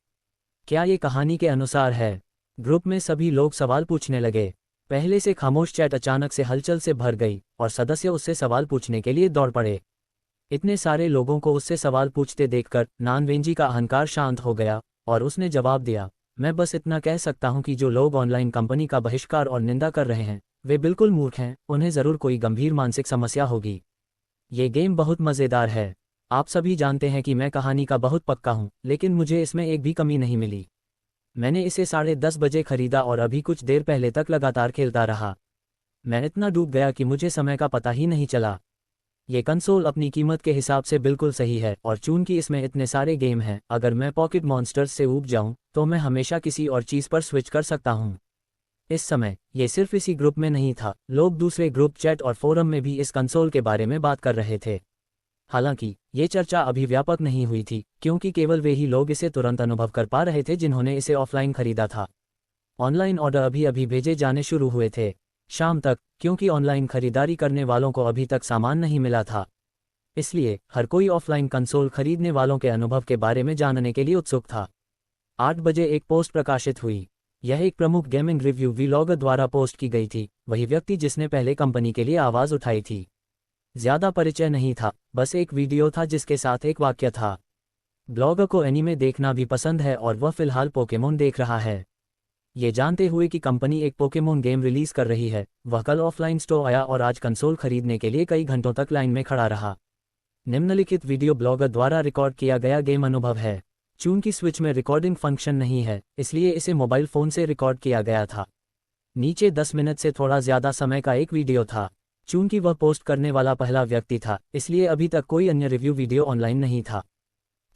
क्या ये कहानी के अनुसार है? ग्रुप में सभी लोग सवाल पूछने लगे। पहले से खामोश चैट अचानक से हलचल से भर गई और सदस्य उससे सवाल पूछने के लिए दौड़ पड़े। इतने सारे लोगों को उससे सवाल पूछते देखकर नान वेंजी का अहंकार शांत हो गया और उसने जवाब दिया, मैं बस इतना कह सकता हूं कि जो लोग ऑनलाइन कंपनी का बहिष्कार और निंदा कर रहे हैं वे बिल्कुल मूर्ख हैं, उन्हें ज़रूर कोई गंभीर मानसिक समस्या होगी। ये गेम बहुत मज़ेदार है। आप सभी जानते हैं कि मैं कहानी का बहुत पक्का हूं, लेकिन मुझे इसमें एक भी कमी नहीं मिली। मैंने इसे 10:30 बजे खरीदा और अभी कुछ देर पहले तक लगातार खेलता रहा। मैं इतना डूब गया कि मुझे समय का पता ही नहीं चला। ये कंसोल अपनी कीमत के हिसाब से बिल्कुल सही है और चूंकि इसमें इतने सारे गेम हैं, अगर मैं पॉकेट मॉन्स्टर्स से ऊब जाऊं तो मैं हमेशा किसी और चीज़ पर स्विच कर सकता हूं। इस समय ये सिर्फ इसी ग्रुप में नहीं था, लोग दूसरे ग्रुप चैट और फोरम में भी इस कंसोल के बारे में बात कर रहे थे। हालांकि ये चर्चा अभी व्यापक नहीं हुई थी, क्योंकि केवल वे ही लोग इसे तुरंत अनुभव कर पा रहे थे जिन्होंने इसे ऑफलाइन खरीदा था। ऑनलाइन ऑर्डर अभी अभी भेजे जाने शुरू हुए थे शाम तक, क्योंकि ऑनलाइन खरीदारी करने वालों को अभी तक सामान नहीं मिला था। इसलिए हर कोई ऑफलाइन कंसोल खरीदने वालों के अनुभव के बारे में जानने के लिए उत्सुक था। 8 बजे एक पोस्ट प्रकाशित हुई। यह एक प्रमुख गेमिंग रिव्यू व्लॉगर द्वारा पोस्ट की गई थी, वही व्यक्ति जिसने पहले कंपनी के लिए आवाज़ उठाई थी। ज़्यादा परिचय नहीं था, बस एक वीडियो था जिसके साथ एक वाक्य था, ब्लॉगर को एनीमे देखना भी पसंद है और वह फिलहाल पोकेमोन देख रहा है। ये जानते हुए कि कंपनी एक पोकेमोन गेम रिलीज़ कर रही है, वह कल ऑफलाइन स्टोर आया और आज कंसोल खरीदने के लिए कई घंटों तक लाइन में खड़ा रहा। निम्नलिखित वीडियो ब्लॉगर द्वारा रिकॉर्ड किया गया गेम अनुभव है। चूंकि स्विच में रिकॉर्डिंग फंक्शन नहीं है, इसलिए इसे मोबाइल फ़ोन से रिकॉर्ड किया गया था। नीचे 10 मिनट से थोड़ा ज़्यादा समय का एक वीडियो था। चूंकि वह पोस्ट करने वाला पहला व्यक्ति था, इसलिए अभी तक कोई अन्य रिव्यू वीडियो ऑनलाइन नहीं था।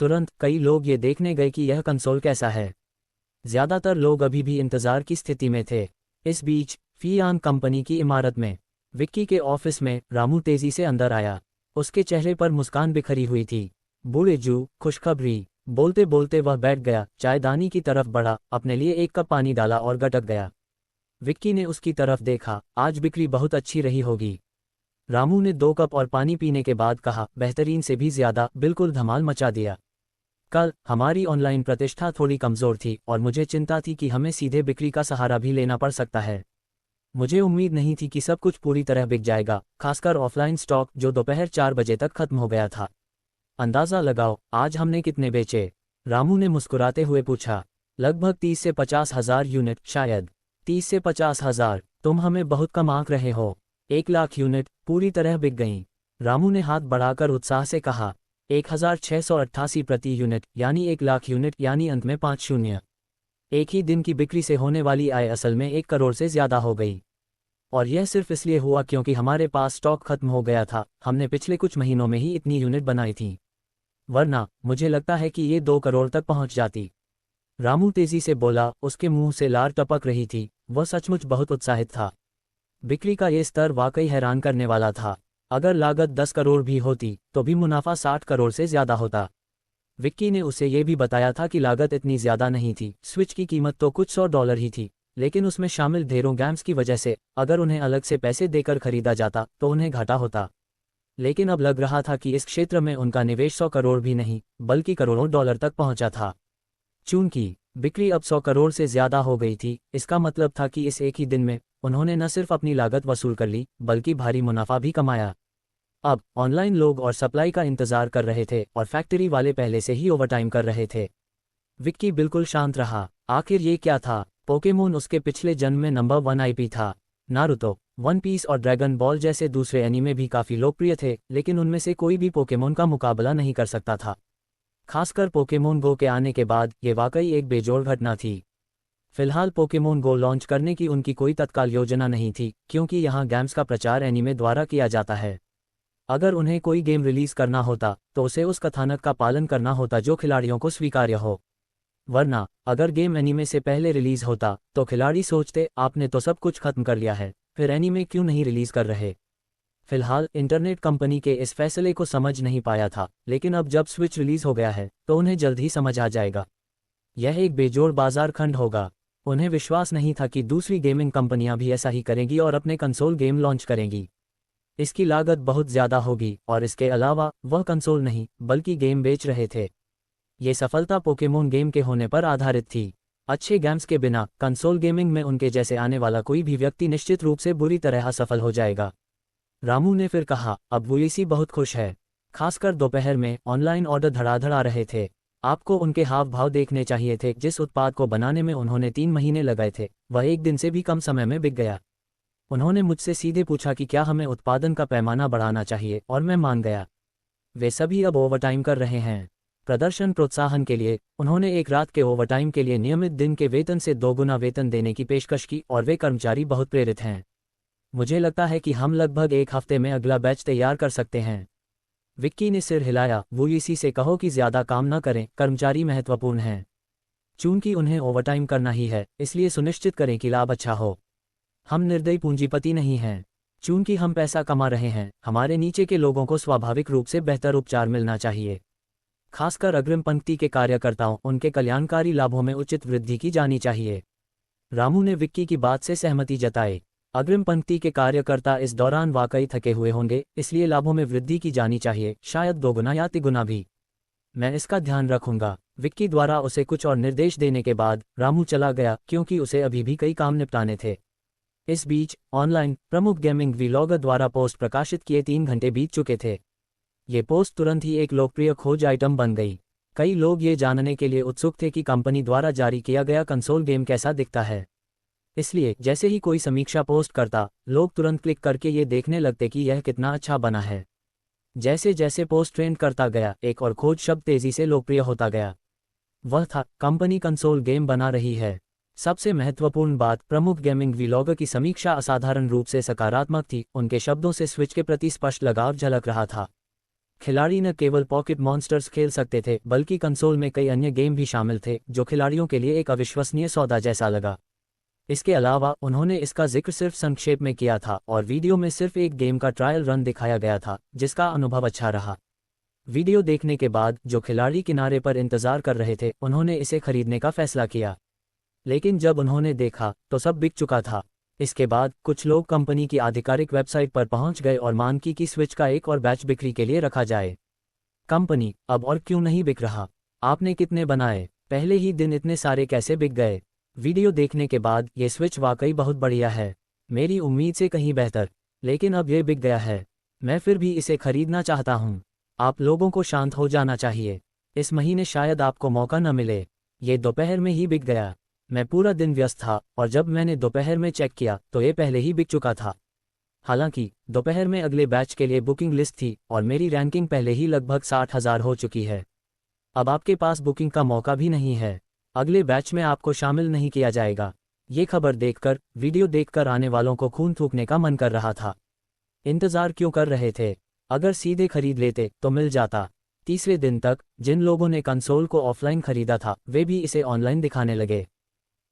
तुरंत कई लोग ये देखने गए कि यह कंसोल कैसा है। ज़्यादातर लोग अभी भी इंतज़ार की स्थिति में थे। इस बीच फियान कंपनी की इमारत में विक्की के ऑफिस में रामू तेजी से अंदर आया। उसके चेहरे पर मुस्कान बिखरी हुई थी। बूढ़े जू, खुशखबरी। बोलते बोलते वह बैठ गया, चायदानी की तरफ बढ़ा, अपने लिए एक कप पानी डाला और गटक गया। विक्की ने उसकी तरफ देखा। आज बिक्री बहुत अच्छी रही होगी। रामू ने 2 कप और पानी पीने के बाद कहा, बेहतरीन से भी ज्यादा, बिल्कुल धमाल मचा दिया। कल हमारी ऑनलाइन प्रतिष्ठा थोड़ी कमजोर थी और मुझे चिंता थी कि हमें सीधे बिक्री का सहारा भी लेना पड़ सकता है। मुझे उम्मीद नहीं थी कि सब कुछ पूरी तरह बिक जाएगा, खासकर ऑफलाइन स्टॉक जो दोपहर 4 बजे तक खत्म हो गया था। अंदाजा लगाओ आज हमने कितने बेचे? रामू ने मुस्कुराते हुए पूछा। लगभग 30 से 50 हजार यूनिट, शायद 30 से 50 हजार। तुम हमें बहुत कम आंक रहे हो। 1 लाख यूनिट पूरी तरह बिक गईं। रामू ने हाथ बढ़ाकर उत्साह से कहा, 1688 प्रति यूनिट, यानी 1 लाख यूनिट, यानी अंत में 5 शून्य। एक ही दिन की बिक्री से होने वाली आय असल में 1 करोड़ से ज्यादा हो गई। और यह सिर्फ इसलिए हुआ क्योंकि हमारे पास स्टॉक खत्म हो गया था। हमने पिछले कुछ महीनों में ही इतनी यूनिट बनाई थी, वरना मुझे लगता है कि ये 2 करोड़ तक पहुंच जाती। रामू तेजी से बोला, उसके मुंह से लार टपक रही थी। वह सचमुच बहुत उत्साहित था। बिक्री का ये स्तर वाकई हैरान करने वाला था। अगर लागत 10 करोड़ भी होती तो भी मुनाफा 60 करोड़ से ज्यादा होता। विक्की ने उसे ये भी बताया था कि लागत इतनी ज्यादा नहीं थी। स्विच की कीमत तो कुछ $100 ही थी, लेकिन उसमें शामिल ढेरों गेम्स की वजह से अगर उन्हें अलग से पैसे देकर खरीदा जाता तो उन्हें घाटा होता। लेकिन अब लग रहा था कि इस क्षेत्र में उनका निवेश 100 करोड़ भी नहीं बल्कि करोड़ों डॉलर तक पहुंचा था। चूंकि बिक्री अब 100 करोड़ से ज्यादा हो गई थी, इसका मतलब था कि इस एक ही दिन में उन्होंने न सिर्फ अपनी लागत वसूल कर ली बल्कि भारी मुनाफा भी कमाया। अब ऑनलाइन लोग और सप्लाई का इंतजार कर रहे थे और फैक्ट्री वाले पहले से ही ओवरटाइम कर रहे थे। विक्की बिल्कुल शांत रहा। आखिर ये क्या था? पोकेमोन उसके पिछले जन्म में नंबर 1 आईपी था। नारुतो, वन पीस और ड्रैगन बॉल जैसे दूसरे एनीमे भी काफी लोकप्रिय थे, लेकिन उनमें से कोई भी पोकेमोन का मुकाबला नहीं कर सकता था। खासकर पोकेमोन गो के आने के बाद ये वाकई एक बेजोड़ घटना थी। फिलहाल पोकेमोन गो लॉन्च करने की उनकी कोई तत्काल योजना नहीं थी, क्योंकि यहाँ गेम्स का प्रचार एनीमे द्वारा किया जाता है। अगर उन्हें कोई गेम रिलीज करना होता तो उसे उस कथानक का पालन करना होता जो खिलाड़ियों को स्वीकार्य हो। वरना अगर गेम एनीमे से पहले रिलीज होता तो खिलाड़ी सोचते, आपने तो सब कुछ खत्म कर लिया है, फिर एनीमे क्यों नहीं रिलीज कर रहे। फिलहाल इंटरनेट कंपनी के इस फैसले को समझ नहीं पाया था, लेकिन अब जब स्विच रिलीज हो गया है तो उन्हें जल्द ही समझ आ जाएगा। यह एक बेजोड़ बाजार खंड होगा। उन्हें विश्वास नहीं था कि दूसरी गेमिंग कंपनियां भी ऐसा ही करेंगी और अपने कंसोल गेम लॉन्च करेंगी। इसकी लागत बहुत ज्यादा होगी और इसके अलावा वह कंसोल नहीं बल्कि गेम बेच रहे थे। ये सफलता पोकेमोन गेम के होने पर आधारित थी। अच्छे गेम्स के बिना कंसोल गेमिंग में उनके जैसे आने वाला कोई भी व्यक्ति निश्चित रूप से बुरी तरह असफल हो जाएगा। रामू ने फिर कहा, अब वुइसी बहुत खुश है। खासकर दोपहर में ऑनलाइन ऑर्डर धड़ाधड़ आ रहे थे। आपको उनके हाव भाव देखने चाहिए थे। जिस उत्पाद को बनाने में उन्होंने 3 महीने लगाए थे वह 1 दिन से भी कम समय में बिक गया। उन्होंने मुझसे सीधे पूछा कि क्या हमें उत्पादन का पैमाना बढ़ाना चाहिए और मैं मान गया। वे सभी अब ओवरटाइम कर रहे हैं। प्रदर्शन प्रोत्साहन के लिए उन्होंने एक रात के ओवरटाइम के लिए नियमित दिन के वेतन से 2 गुना वेतन देने की पेशकश की और वे कर्मचारी बहुत प्रेरित हैं। मुझे लगता है कि हम लगभग 1 हफ्ते में अगला बैच तैयार कर सकते हैं। विक्की ने सिर हिलाया। वुइसी से कहो कि ज्यादा काम न करें, कर्मचारी महत्वपूर्ण हैं। चूंकि उन्हें ओवरटाइम करना ही है, इसलिए सुनिश्चित करें कि लाभ अच्छा हो। हम निर्दयी पूंजीपति नहीं हैं। चूंकि हम पैसा कमा रहे हैं, हमारे नीचे के लोगों को स्वाभाविक रूप से बेहतर उपचार मिलना चाहिए। खासकर अग्रिम पंक्ति के कार्यकर्ताओं, उनके कल्याणकारी लाभों में उचित वृद्धि की जानी चाहिए। रामू ने विक्की की बात से सहमति जताई। अग्रिम पंक्ति के कार्यकर्ता इस दौरान वाकई थके हुए होंगे, इसलिए लाभों में वृद्धि की जानी चाहिए, शायद 2 गुना या 3 गुना भी। मैं इसका ध्यान रखूंगा। विक्की द्वारा उसे कुछ और निर्देश देने के बाद रामू चला गया, क्योंकि उसे अभी भी कई काम निपटाने थे। इस बीच ऑनलाइन प्रमुख गेमिंग व्लॉगर द्वारा पोस्ट प्रकाशित किए 3 घंटे बीत चुके थे। ये पोस्ट तुरंत ही एक लोकप्रिय खोज आइटम बन गई। कई लोग ये जानने के लिए उत्सुक थे कि कंपनी द्वारा जारी किया गया कंसोल गेम कैसा दिखता है। इसलिए जैसे ही कोई समीक्षा पोस्ट करता, लोग तुरंत क्लिक करके ये देखने लगते कि यह कितना अच्छा बना है। जैसे जैसे पोस्ट ट्रेंड करता गया, एक और खोज शब्द तेजी से लोकप्रिय होता गया। वह था, कंपनी कंसोल गेम बना रही है। सबसे महत्वपूर्ण बात, प्रमुख गेमिंग व्लॉगर की समीक्षा असाधारण रूप से सकारात्मक थी। उनके शब्दों से स्विच के प्रति स्पष्ट लगाव झलक रहा था। खिलाड़ी न केवल पॉकेट मॉन्स्टर्स खेल सकते थे, बल्कि कंसोल में कई अन्य गेम भी शामिल थे, जो खिलाड़ियों के लिए एक अविश्वसनीय सौदा जैसा लगा। इसके अलावा उन्होंने इसका जिक्र सिर्फ संक्षेप में किया था और वीडियो में सिर्फ एक गेम का ट्रायल रन दिखाया गया था जिसका अनुभव अच्छा रहा। वीडियो देखने के बाद जो खिलाड़ी किनारे पर इंतजार कर रहे थे उन्होंने इसे खरीदने का फैसला किया, लेकिन जब उन्होंने देखा तो सब बिक चुका था। इसके बाद कुछ लोग कंपनी की आधिकारिक वेबसाइट पर पहुंच गए और मांग की कि स्विच का एक और बैच बिक्री के लिए रखा जाए। कंपनी, अब और क्यों नहीं बिक रहा? आपने कितने बनाए? पहले ही दिन इतने सारे कैसे बिक गए? वीडियो देखने के बाद ये स्विच वाकई बहुत बढ़िया है, मेरी उम्मीद से कहीं बेहतर, लेकिन अब ये बिक गया है। मैं फिर भी इसे खरीदना चाहता हूँ। आप लोगों को शांत हो जाना चाहिए, इस महीने शायद आपको मौका न मिले। ये दोपहर में ही बिक गया। मैं पूरा दिन व्यस्त था और जब मैंने दोपहर में चेक किया तो ये पहले ही बिक चुका था। हालांकि दोपहर में अगले बैच के लिए बुकिंग लिस्ट थी और मेरी रैंकिंग पहले ही लगभग 60,000 हो चुकी है। अब आपके पास बुकिंग का मौका भी नहीं है, अगले बैच में आपको शामिल नहीं किया जाएगा। ये खबर देखकर वीडियो देखकर आने वालों को खून थूकने का मन कर रहा था। इंतजार क्यों कर रहे थे? अगर सीधे खरीद लेते तो मिल जाता। तीसरे दिन तक जिन लोगों ने कंसोल को ऑफलाइन खरीदा था वे भी इसे ऑनलाइन दिखाने लगे।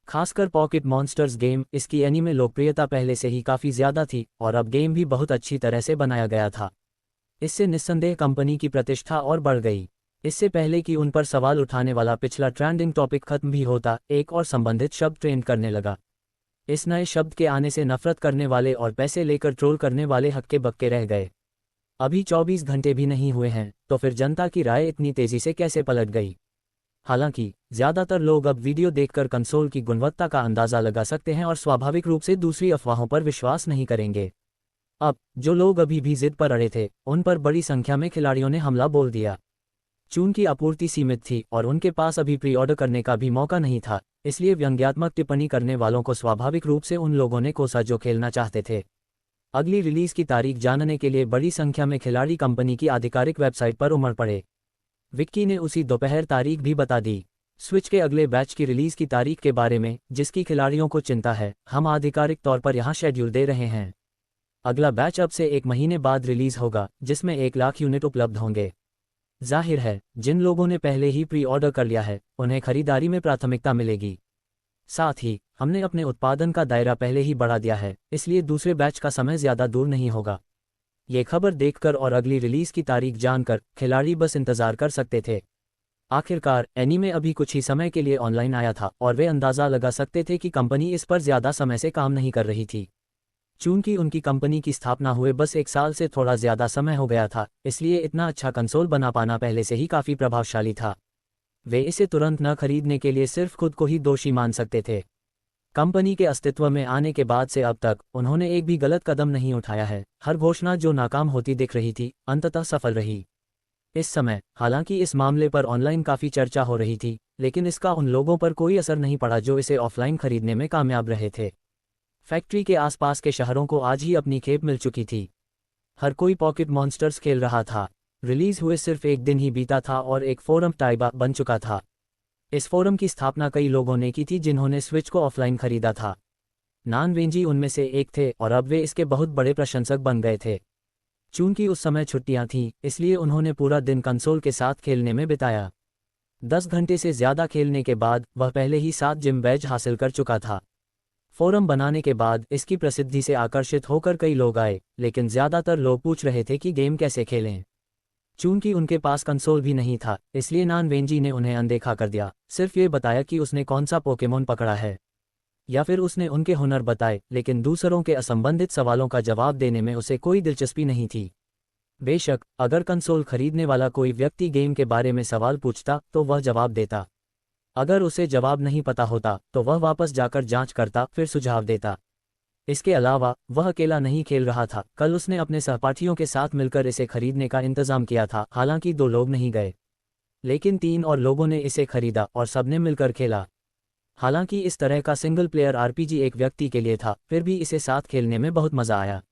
खासकर पॉकेट मॉन्स्टर्स गेम, इसकी एनीमे लोकप्रियता पहले से ही काफ़ी ज़्यादा थी और अब गेम भी बहुत अच्छी तरह से बनाया गया था। इससे निस्संदेह कंपनी की प्रतिष्ठा और बढ़ गई। इससे पहले कि उन पर सवाल उठाने वाला पिछला ट्रेंडिंग टॉपिक खत्म भी होता, एक और संबंधित शब्द ट्रेंड करने लगा। इस नए शब्द के आने से नफरत करने वाले और पैसे लेकर ट्रोल करने वाले हक्के बक्के रह गए। अभी 24 घंटे भी नहीं हुए हैं तो फिर जनता की राय इतनी तेज़ी से कैसे पलट गई? हालांकि ज़्यादातर लोग अब वीडियो देखकर कंसोल की गुणवत्ता का अंदाज़ा लगा सकते हैं और स्वाभाविक रूप से दूसरी अफवाहों पर विश्वास नहीं करेंगे। अब जो लोग अभी भी जिद पर अड़े थे उन पर बड़ी संख्या में खिलाड़ियों ने हमला बोल दिया। चून की आपूर्ति सीमित थी और उनके पास अभी प्री ऑर्डर करने का भी मौका नहीं था, इसलिए व्यंग्यात्मक टिप्पणी करने वालों को स्वाभाविक रूप से उन लोगों ने कोसा जो खेलना चाहते थे। अगली रिलीज की तारीख जानने के लिए बड़ी संख्या में खिलाड़ी कंपनी की आधिकारिक वेबसाइट पर उमड़ पड़े। विक्की ने उसी दोपहर तारीख भी बता दी। स्विच के अगले बैच की रिलीज की तारीख के बारे में जिसकी खिलाड़ियों को चिंता है, हम आधिकारिक तौर पर यहाँ शेड्यूल दे रहे हैं। अगला बैच अब से 1 महीने बाद रिलीज होगा जिसमें 1 लाख यूनिट उपलब्ध होंगे। जाहिर है जिन लोगों ने पहले ही प्री ऑर्डर कर लिया है उन्हें खरीदारी में प्राथमिकता मिलेगी। साथ ही हमने अपने उत्पादन का दायरा पहले ही बढ़ा दिया है, इसलिए दूसरे बैच का समय ज़्यादा दूर नहीं होगा। ये खबर देखकर और अगली रिलीज की तारीख जानकर खिलाड़ी बस इंतजार कर सकते थे। आखिरकार एनीमे अभी कुछ ही समय के लिए ऑनलाइन आया था और वे अंदाज़ा लगा सकते थे कि कंपनी इस पर ज़्यादा समय से काम नहीं कर रही थी। चूंकि उनकी कंपनी की स्थापना हुए बस 1 साल से थोड़ा ज़्यादा समय हो गया था, इसलिए इतना अच्छा कंसोल बना पाना पहले से ही काफ़ी प्रभावशाली था। वे इसे तुरंत न खरीदने के लिए सिर्फ खुद को ही दोषी मान सकते थे। कंपनी के अस्तित्व में आने के बाद से अब तक उन्होंने एक भी गलत कदम नहीं उठाया है। हर घोषणा जो नाकाम होती दिख रही थी अंततः सफल रही। इस समय हालांकि इस मामले पर ऑनलाइन काफ़ी चर्चा हो रही थी, लेकिन इसका उन लोगों पर कोई असर नहीं पड़ा जो इसे ऑफलाइन खरीदने में कामयाब रहे थे। फैक्ट्री के आसपास के शहरों को आज ही अपनी खेप मिल चुकी थी। हर कोई पॉकेट मॉन्स्टर्स खेल रहा था। रिलीज हुए सिर्फ 1 दिन ही बीता था और एक फोरम टाइबा बन चुका था। इस फोरम की स्थापना कई लोगों ने की थी जिन्होंने स्विच को ऑफलाइन खरीदा था। नान वेंजी उनमें से एक थे और अब वे इसके बहुत बड़े प्रशंसक बन गए थे। चूंकि उस समय छुट्टियां थीं, इसलिए उन्होंने पूरा दिन कंसोल के साथ खेलने में बिताया। 10 घंटे से ज़्यादा खेलने के बाद वह पहले ही 7 जिम बैज हासिल कर चुका था। फोरम बनाने के बाद इसकी प्रसिद्धि से आकर्षित होकर कई लोग आए, लेकिन ज़्यादातर लोग पूछ रहे थे कि गेम कैसे खेलें। चूंकि उनके पास कंसोल भी नहीं था, इसलिए नान वेंजी ने उन्हें अनदेखा कर दिया। सिर्फ ये बताया कि उसने कौन सा पोकेमोन पकड़ा है या फिर उसने उनके हुनर बताए, लेकिन दूसरों के असंबंधित सवालों का जवाब देने में उसे कोई दिलचस्पी नहीं थी। बेशक अगर कंसोल खरीदने वाला कोई व्यक्ति गेम के बारे में सवाल पूछता तो वह जवाब देता। अगर उसे जवाब नहीं पता होता तो वह वापस जाकर जांच करता, फिर सुझाव देता। इसके अलावा वह अकेला नहीं खेल रहा था। कल उसने अपने सहपाठियों के साथ मिलकर इसे खरीदने का इंतजाम किया था। हालांकि 2 लोग नहीं गए, लेकिन 3 और लोगों ने इसे खरीदा और सबने मिलकर खेला। हालांकि इस तरह का सिंगल प्लेयर आरपीजी एक व्यक्ति के लिए था, फिर भी इसे साथ खेलने में बहुत मज़ा आया।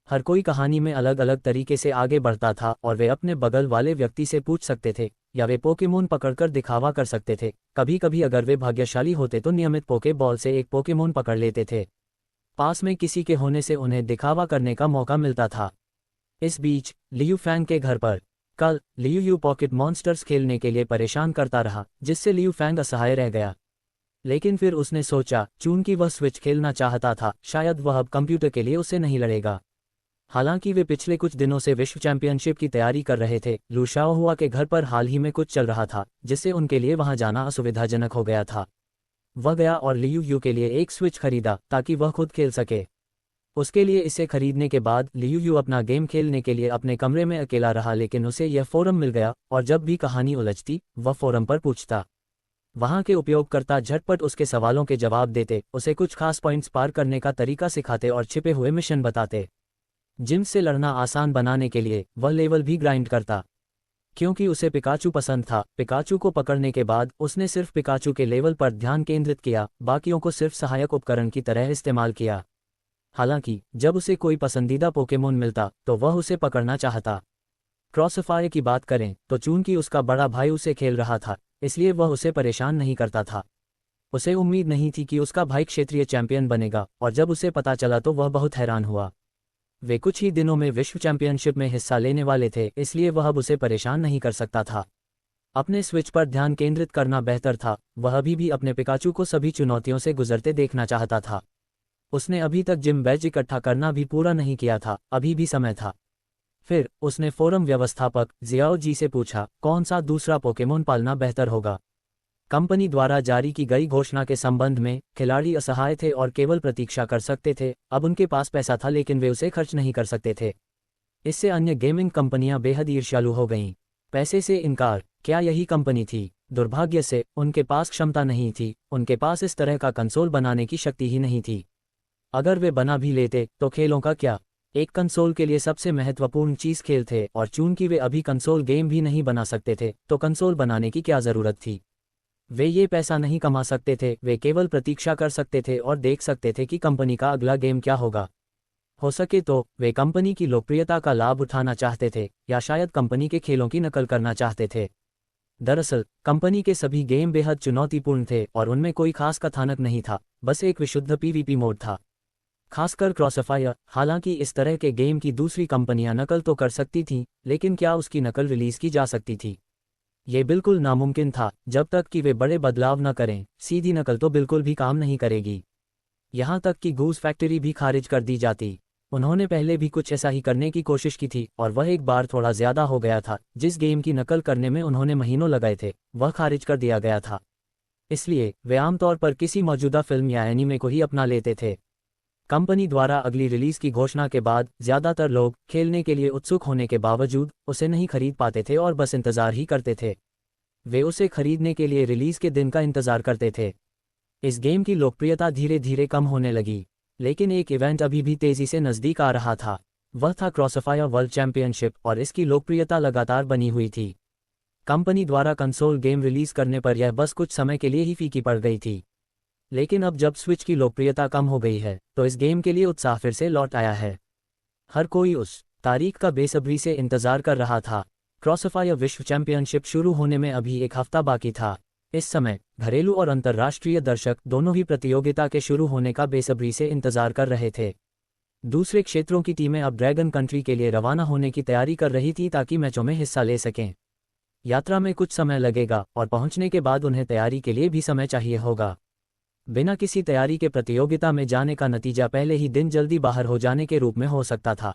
हर कोई कहानी में अलग अलग तरीके से आगे बढ़ता था और वे अपने बगल वाले व्यक्ति से पूछ सकते थे या वे पोकेमोन पकड़कर दिखावा कर सकते थे। कभी कभी अगर वे भाग्यशाली होते तो नियमित पोके बॉल से एक पोकेमोन पकड़ लेते थे। पास में किसी के होने से उन्हें दिखावा करने का मौका मिलता था। इस बीच लियू फैंग के घर पर कल लियू पॉकेट मॉन्स्टर्स खेलने के लिए परेशान करता रहा, जिससे लियू फैंग असहाय रह गया। लेकिन फिर उसने सोचा, चूंकि वह स्विच खेलना चाहता था, शायद वह अब कंप्यूटर के लिए उसे नहीं लड़ेगा। हालांकि वे पिछले कुछ दिनों से विश्व चैंपियनशिप की तैयारी कर रहे थे, लू शाओहुआ के घर पर हाल ही में कुछ चल रहा था जिससे उनके लिए वहां जाना असुविधाजनक हो गया था। वह गया और लियू यू के लिए एक स्विच खरीदा ताकि वह खुद खेल सके। उसके लिए इसे खरीदने के बाद लियू यू अपना गेम खेलने के लिए अपने कमरे में अकेला रहा, लेकिन उसे यह फोरम मिल गया और जब भी कहानी उलझती वह फोरम पर पूछता। वहां के उपयोगकर्ता झटपट उसके सवालों के जवाब देते, उसे कुछ खास पॉइंट्स पार करने का तरीका सिखाते और छिपे हुए मिशन बताते। जिम से लड़ना आसान बनाने के लिए वह लेवल भी ग्राइंड करता। क्योंकि उसे पिकाचू पसंद था, पिकाचू को पकड़ने के बाद उसने सिर्फ पिकाचू के लेवल पर ध्यान केंद्रित किया, बाकियों को सिर्फ सहायक उपकरण की तरह इस्तेमाल किया। हालांकि जब उसे कोई पसंदीदा पोकेमोन मिलता तो वह उसे पकड़ना चाहता। क्रॉसफायर की बात करें तो चूंकि उसका बड़ा भाई उसे खेल रहा था, इसलिए वह उसे परेशान नहीं करता था। उसे उम्मीद नहीं थी कि उसका भाई क्षेत्रीय चैंपियन बनेगा, और जब उसे पता चला तो वह बहुत हैरान हुआ। वे कुछ ही दिनों में विश्व चैंपियनशिप में हिस्सा लेने वाले थे, इसलिए वह अब उसे परेशान नहीं कर सकता था। अपने स्विच पर ध्यान केंद्रित करना बेहतर था। वह अभी भी अपने पिकाचू को सभी चुनौतियों से गुजरते देखना चाहता था। उसने अभी तक जिम बैज इकट्ठा करना भी पूरा नहीं किया था, अभी भी समय था। फिर उसने फोरम व्यवस्थापक जियाओ जी से पूछा, कौन सा दूसरा पोकेमोन पालना बेहतर होगा। कंपनी द्वारा जारी की गई घोषणा के संबंध में खिलाड़ी असहाय थे और केवल प्रतीक्षा कर सकते थे। अब उनके पास पैसा था लेकिन वे उसे खर्च नहीं कर सकते थे। इससे अन्य गेमिंग कंपनियां बेहद ईर्ष्यालु हो गईं। पैसे से इनकार, क्या यही कंपनी थी? दुर्भाग्य से उनके पास क्षमता नहीं थी, उनके पास इस तरह का कंसोल बनाने की शक्ति ही नहीं थी। अगर वे बना भी लेते तो खेलों का क्या? एक कंसोल के लिए सबसे महत्वपूर्ण चीज खेल थे, और चूंकि वे अभी कंसोल गेम भी नहीं बना सकते थे तो कंसोल बनाने की क्या जरूरत थी? वे ये पैसा नहीं कमा सकते थे, वे केवल प्रतीक्षा कर सकते थे और देख सकते थे कि कंपनी का अगला गेम क्या होगा। हो सके तो वे कंपनी की लोकप्रियता का लाभ उठाना चाहते थे, या शायद कंपनी के खेलों की नकल करना चाहते थे। दरअसल कंपनी के सभी गेम बेहद चुनौतीपूर्ण थे और उनमें कोई खास कथानक नहीं था, बस एक विशुद्ध पीवीपी मोड था। खासकर क्रॉसफायर। हालांकि इस तरह के गेम की दूसरी कंपनियां नकल तो कर सकती थीं, लेकिन क्या उसकी नकल रिलीज की जा सकती थी? ये बिल्कुल नामुमकिन था, जब तक कि वे बड़े बदलाव न करें। सीधी नकल तो बिल्कुल भी काम नहीं करेगी। यहां तक कि गूज फैक्ट्री भी खारिज कर दी जाती। उन्होंने पहले भी कुछ ऐसा ही करने की कोशिश की थी, और वह एक बार थोड़ा ज्यादा हो गया था। जिस गेम की नकल करने में उन्होंने महीनों लगाए थे, वह खारिज कर दिया गया था। इसलिए वे आमतौर पर किसी मौजूदा फिल्म या एनीमे को ही अपना लेते थे। कंपनी द्वारा अगली रिलीज की घोषणा के बाद ज्यादातर लोग खेलने के लिए उत्सुक होने के बावजूद उसे नहीं खरीद पाते थे और बस इंतजार ही करते थे। वे उसे खरीदने के लिए रिलीज के दिन का इंतजार करते थे। इस गेम की लोकप्रियता धीरे धीरे कम होने लगी, लेकिन एक इवेंट अभी भी तेजी से नजदीक आ रहा था। वह था क्रॉसफायर वर्ल्ड चैंपियनशिप, और इसकी लोकप्रियता लगातार बनी हुई थी। कंपनी द्वारा कंसोल गेम रिलीज करने पर यह बस कुछ समय के लिए ही फीकी पड़ गई थी, लेकिन अब जब स्विच की लोकप्रियता कम हो गई है तो इस गेम के लिए उत्साह फिर से लौट आया है। हर कोई उस तारीख का बेसब्री से इंतजार कर रहा था। क्रॉसफायर विश्व चैंपियनशिप शुरू होने में अभी एक हफ्ता बाकी था। इस समय घरेलू और अंतर्राष्ट्रीय दर्शक दोनों ही प्रतियोगिता के शुरू होने का बेसब्री से इंतजार कर रहे थे। दूसरे क्षेत्रों की टीमें अब ड्रैगन कंट्री के लिए रवाना होने की तैयारी कर रही थी ताकि मैचों में हिस्सा ले सकें। यात्रा में कुछ समय लगेगा और पहुंचने के बाद उन्हें तैयारी के लिए भी समय चाहिए होगा। बिना किसी तैयारी के प्रतियोगिता में जाने का नतीजा पहले ही दिन जल्दी बाहर हो जाने के रूप में हो सकता था।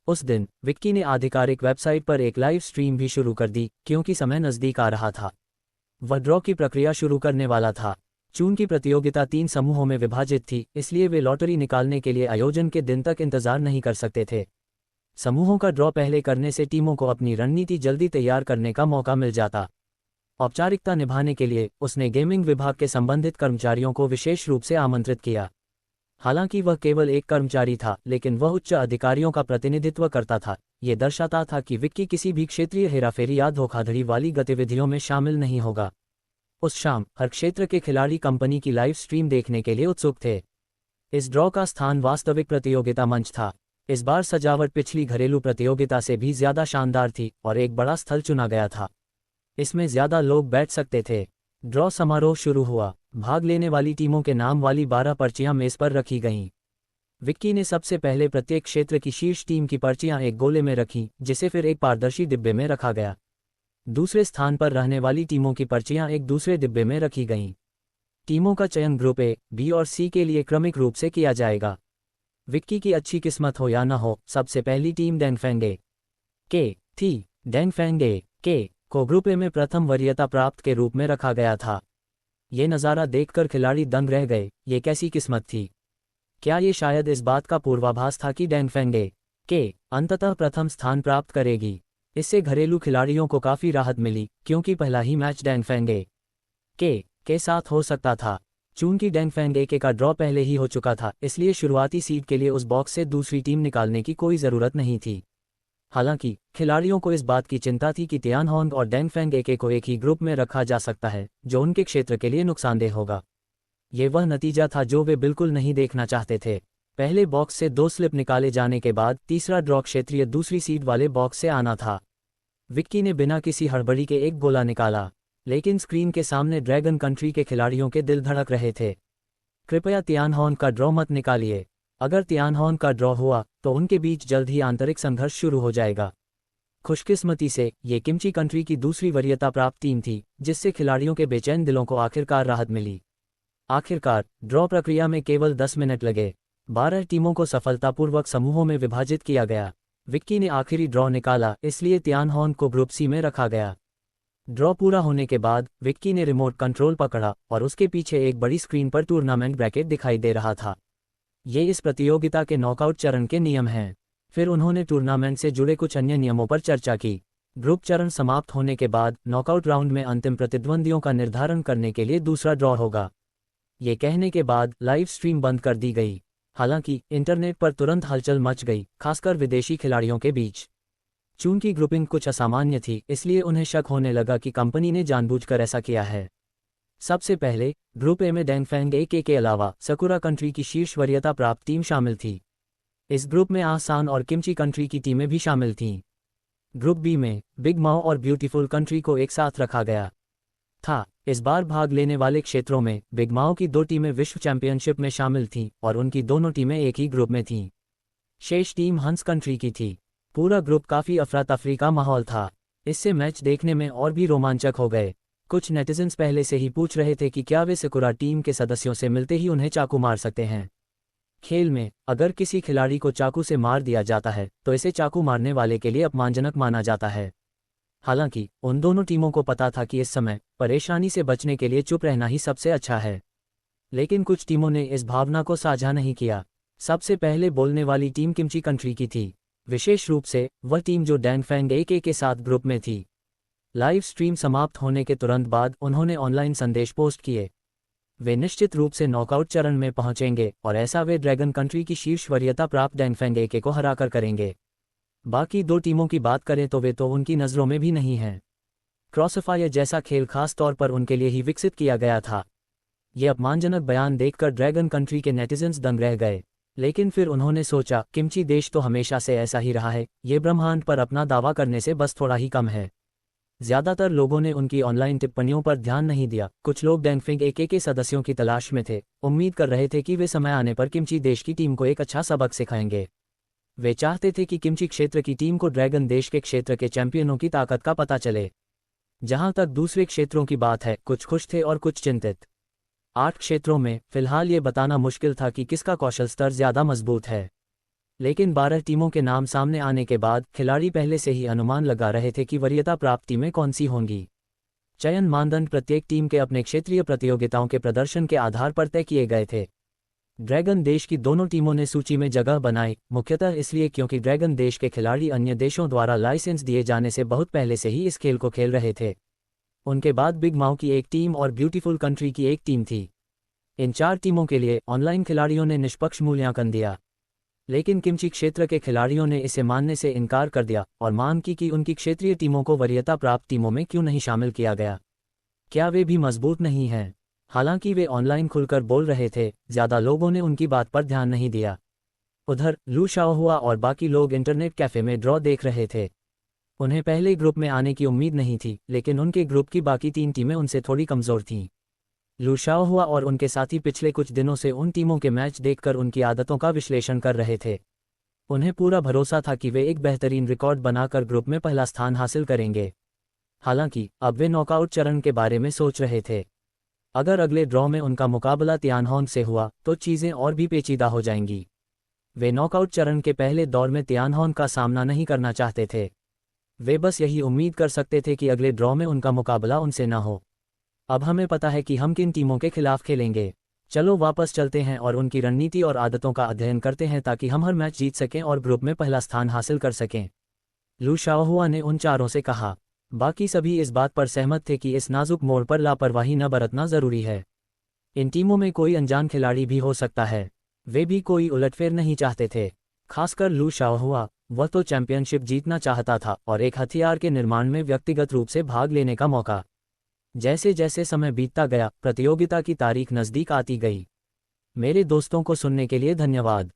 उस दिन विक्की ने आधिकारिक वेबसाइट पर एक लाइव स्ट्रीम भी शुरू कर दी, क्योंकि समय नजदीक आ रहा था। वह ड्रॉ की प्रक्रिया शुरू करने वाला था। चूंकि प्रतियोगिता 3 समूहों में विभाजित थी, इसलिए वे लॉटरी निकालने के लिए आयोजन के दिन तक इंतजार नहीं कर सकते थे। समूहों का ड्रॉ पहले करने से टीमों को अपनी रणनीति जल्दी तैयार करने का मौका मिल जाता। औपचारिकता निभाने के लिए उसने गेमिंग विभाग के संबंधित कर्मचारियों को विशेष रूप से आमंत्रित किया। हालांकि वह केवल एक कर्मचारी था, लेकिन वह उच्च अधिकारियों का प्रतिनिधित्व करता था। ये दर्शाता था कि विक्की किसी भी क्षेत्रीय हेराफेरी या धोखाधड़ी वाली गतिविधियों में शामिल नहीं होगा। उस शाम हर क्षेत्र के खिलाड़ी कंपनी की लाइव स्ट्रीम देखने के लिए उत्सुक थे। इस ड्रॉ का स्थान वास्तविक प्रतियोगिता मंच था। इस बार सजावट पिछली घरेलू प्रतियोगिता से भी ज्यादा शानदार थी और एक बड़ा स्थल चुना गया था। इसमें ज्यादा लोग बैठ सकते थे। ड्रॉ समारोह शुरू हुआ। भाग लेने वाली टीमों के नाम वाली 12 पर्चियां मेज पर रखी गईं। विक्की ने सबसे पहले प्रत्येक क्षेत्र की शीर्ष टीम की पर्चियां एक गोले में रखीं, जिसे फिर एक पारदर्शी डिब्बे में रखा गया। दूसरे स्थान पर रहने वाली टीमों की पर्चियां एक दूसरे डिब्बे में रखी गईं। टीमों का चयन ग्रुप ए, बी और सी के लिए क्रमिक रूप से किया जाएगा। विक्की की अच्छी किस्मत हो या न हो, सबसे पहली टीम डैनफेंगे के थी। डैनफेंगे के को ग्रुप ए में प्रथम वरीयता प्राप्त के रूप में रखा गया था। ये नज़ारा देखकर खिलाड़ी दंग रह गए, ये कैसी किस्मत थी। क्या ये शायद इस बात का पूर्वाभास था कि डैनफेंगे के अंततः प्रथम स्थान प्राप्त करेगी। इससे घरेलू खिलाड़ियों को काफ़ी राहत मिली, क्योंकि पहला ही मैच डैनफेंगे के साथ हो सकता था। चूंकि डैनफेंगे के का ड्रॉ पहले ही हो चुका था, इसलिए शुरुआती सीड के लिए उस बॉक्स से दूसरी टीम निकालने की कोई ज़रूरत नहीं थी। हालांकि खिलाड़ियों को इस बात की चिंता थी कि तियानहोंग और डैनफेंगे को एक ही ग्रुप में रखा जा सकता है, जो उनके क्षेत्र के लिए नुकसानदेह होगा। ये वह नतीजा था जो वे बिल्कुल नहीं देखना चाहते थे। पहले बॉक्स से 2 स्लिप निकाले जाने के बाद तीसरा ड्रॉ क्षेत्रीय दूसरी सीड वाले बॉक्स से आना था। विक्की ने बिना किसी हड़बड़ी के एक गोला निकाला, लेकिन स्क्रीन के सामने ड्रैगन कंट्री के खिलाड़ियों के दिल धड़क रहे थे। कृपया तियानहोंग का ड्रॉ मत निकालिए। अगर तियानहोंग का ड्रॉ हुआ तो उनके बीच जल्द ही आंतरिक संघर्ष शुरू हो जाएगा। खुशकिस्मती से ये किमची कंट्री की दूसरी वरीयता प्राप्त टीम थी, जिससे खिलाड़ियों के बेचैन दिलों को आखिरकार राहत मिली। आखिरकार ड्रॉ प्रक्रिया में केवल 10 मिनट लगे। 12 टीमों को सफलतापूर्वक समूहों में विभाजित किया गया। विक्की ने आखिरी ड्रॉ निकाला, इसलिए तियानहोंग को ग्रुप सी में रखा गया। ड्रॉ पूरा होने के बाद विक्की ने रिमोट कंट्रोल पकड़ा और उसके पीछे एक बड़ी स्क्रीन पर टूर्नामेंट ब्रैकेट दिखाई दे रहा था। ये इस प्रतियोगिता के नॉकआउट चरण के नियम हैं। फिर उन्होंने टूर्नामेंट से जुड़े कुछ अन्य नियमों पर चर्चा की। ग्रुप चरण समाप्त होने के बाद नॉकआउट राउंड में अंतिम प्रतिद्वंदियों का निर्धारण करने के लिए दूसरा ड्रॉ होगा। ये कहने के बाद लाइव स्ट्रीम बंद कर दी गई। हालांकि इंटरनेट पर तुरंत हलचल मच गई, खासकर विदेशी खिलाड़ियों के बीच। चूंकि ग्रुपिंग कुछ असामान्य थी, इसलिए उन्हें शक होने लगा कि कंपनी ने जानबूझकर ऐसा किया है। सबसे पहले ग्रुप ए में डैनफेंगे के अलावा सकुरा कंट्री की शीर्ष वरीयता प्राप्त टीम शामिल थी। इस ग्रुप में आसान और किमची कंट्री की टीमें भी शामिल थीं। ग्रुप बी में बिग माओ और ब्यूटीफुल कंट्री को एक साथ रखा गया था। इस बार भाग लेने वाले क्षेत्रों में बिग माओ की 2 टीमें विश्व चैंपियनशिप में शामिल थीं और उनकी दोनों टीमें एक ही ग्रुप में थीं। शेष टीम हंस कंट्री की थी। पूरा ग्रुप काफ़ी अफरा तफरी का माहौल था। इससे मैच देखने में और भी रोमांचक हो गए। कुछ नेटिजन्स पहले से ही पूछ रहे थे कि क्या वे सकुरा टीम के सदस्यों से मिलते ही उन्हें चाकू मार सकते हैं। खेल में अगर किसी खिलाड़ी को चाकू से मार दिया जाता है तो इसे चाकू मारने वाले के लिए अपमानजनक माना जाता है। हालांकि उन दोनों टीमों को पता था कि इस समय परेशानी से बचने के लिए चुप रहना ही सबसे अच्छा है। लेकिन कुछ टीमों ने इस भावना को साझा नहीं किया। सबसे पहले बोलने वाली टीम किमची कंट्री की थी, विशेष रूप से वह टीम जो डैनफेंगे के साथ ग्रुप में थी। लाइव स्ट्रीम समाप्त होने के तुरंत बाद उन्होंने ऑनलाइन संदेश पोस्ट किए। वे निश्चित रूप से नॉकआउट चरण में पहुंचेंगे और ऐसा वे ड्रैगन कंट्री की शीर्ष वरीयता प्राप्त डैनफेंगे को हराकर करेंगे। बाकी 2 टीमों की बात करें तो वे तो उनकी नज़रों में भी नहीं हैं। क्रॉसफायर जैसा खेल खास तौर पर उनके लिए ही विकसित किया गया था। ये अपमानजनक बयान देखकर ड्रैगन कंट्री के नेटिजन्स दंग रह गए। लेकिन फिर उन्होंने सोचा, किमची देश तो हमेशा से ऐसा ही रहा है, ये ब्रह्मांड पर अपना दावा करने से बस थोड़ा ही कम है। ज्यादातर लोगों ने उनकी ऑनलाइन टिप्पणियों पर ध्यान नहीं दिया। कुछ लोग डैनफेंगे के सदस्यों की तलाश में थे, उम्मीद कर रहे थे कि वे समय आने पर किमची देश की टीम को एक अच्छा सबक सिखाएंगे। वे चाहते थे कि किमची क्षेत्र की टीम को ड्रैगन देश के क्षेत्र के चैंपियनों की ताकत का पता चले। जहां तक दूसरे क्षेत्रों की बात है, कुछ खुश थे और कुछ चिंतित। 8 क्षेत्रों में फिलहाल ये बताना मुश्किल था कि किसका कौशल स्तर ज्यादा मजबूत है। लेकिन 12 टीमों के नाम सामने आने के बाद खिलाड़ी पहले से ही अनुमान लगा रहे थे कि वरीयता प्राप्त टीमें कौन सी होंगी। चयन मानदंड प्रत्येक टीम के अपने क्षेत्रीय प्रतियोगिताओं के प्रदर्शन के आधार पर तय किए गए थे। ड्रैगन देश की दोनों टीमों ने सूची में जगह बनाई, मुख्यतः इसलिए क्योंकि ड्रैगन देश के खिलाड़ी अन्य देशों द्वारा लाइसेंस दिए जाने से बहुत पहले से ही इस खेल को खेल रहे थे। उनके बाद बिग माओ की एक टीम और ब्यूटीफुल कंट्री की एक टीम थी। इन 4 टीमों के लिए ऑनलाइन खिलाड़ियों ने निष्पक्ष मूल्यांकन दिया, लेकिन किमची क्षेत्र के खिलाड़ियों ने इसे मानने से इनकार कर दिया और मांग की कि उनकी क्षेत्रीय टीमों को वरीयता प्राप्त टीमों में क्यों नहीं शामिल किया गया। क्या वे भी मजबूत नहीं हैं? हालांकि वे ऑनलाइन खुलकर बोल रहे थे, ज्यादा लोगों ने उनकी बात पर ध्यान नहीं दिया। उधर लू शाओहुआ और बाकी लोग इंटरनेट कैफे में ड्रॉ देख रहे थे। उन्हें पहले ग्रुप में आने की उम्मीद नहीं थी, लेकिन उनके ग्रुप की बाकी 3 टीमें उनसे थोड़ी कमजोर थीं। लू शाओहुआ और उनके साथी पिछले कुछ दिनों से उन टीमों के मैच देखकर उनकी आदतों का विश्लेषण कर रहे थे। उन्हें पूरा भरोसा था कि वे एक बेहतरीन रिकॉर्ड बनाकर ग्रुप में पहला स्थान हासिल करेंगे। हालांकि अब वे नॉकआउट चरण के बारे में सोच रहे थे। अगर अगले ड्रॉ में उनका मुकाबला तियानहोंग से हुआ तो चीज़ें और भी पेचीदा हो जाएंगी। वे नॉकआउट चरण के पहले दौर में तियानहोंग का सामना नहीं करना चाहते थे। वे बस यही उम्मीद कर सकते थे कि अगले ड्रॉ में उनका मुकाबला उनसे न हो। अब हमें पता है कि हम किन टीमों के खिलाफ खेलेंगे। चलो वापस चलते हैं और उनकी रणनीति और आदतों का अध्ययन करते हैं ताकि हम हर मैच जीत सकें और ग्रुप में पहला स्थान हासिल कर सकें। लू शाओहुआ ने उन चारों से कहा। बाकी सभी इस बात पर सहमत थे कि इस नाजुक मोड़ पर लापरवाही न बरतना जरूरी है। इन टीमों में कोई अनजान खिलाड़ी भी हो सकता है। वे भी कोई उलटफेर नहीं चाहते थे, खासकर लू शाओहुआ। वह तो चैंपियनशिप जीतना चाहता था और एक हथियार के निर्माण में व्यक्तिगत रूप से भाग लेने का मौका। जैसे जैसे समय बीतता गया, प्रतियोगिता की तारीख नज़दीक आती गई। मेरे दोस्तों को सुनने के लिए धन्यवाद।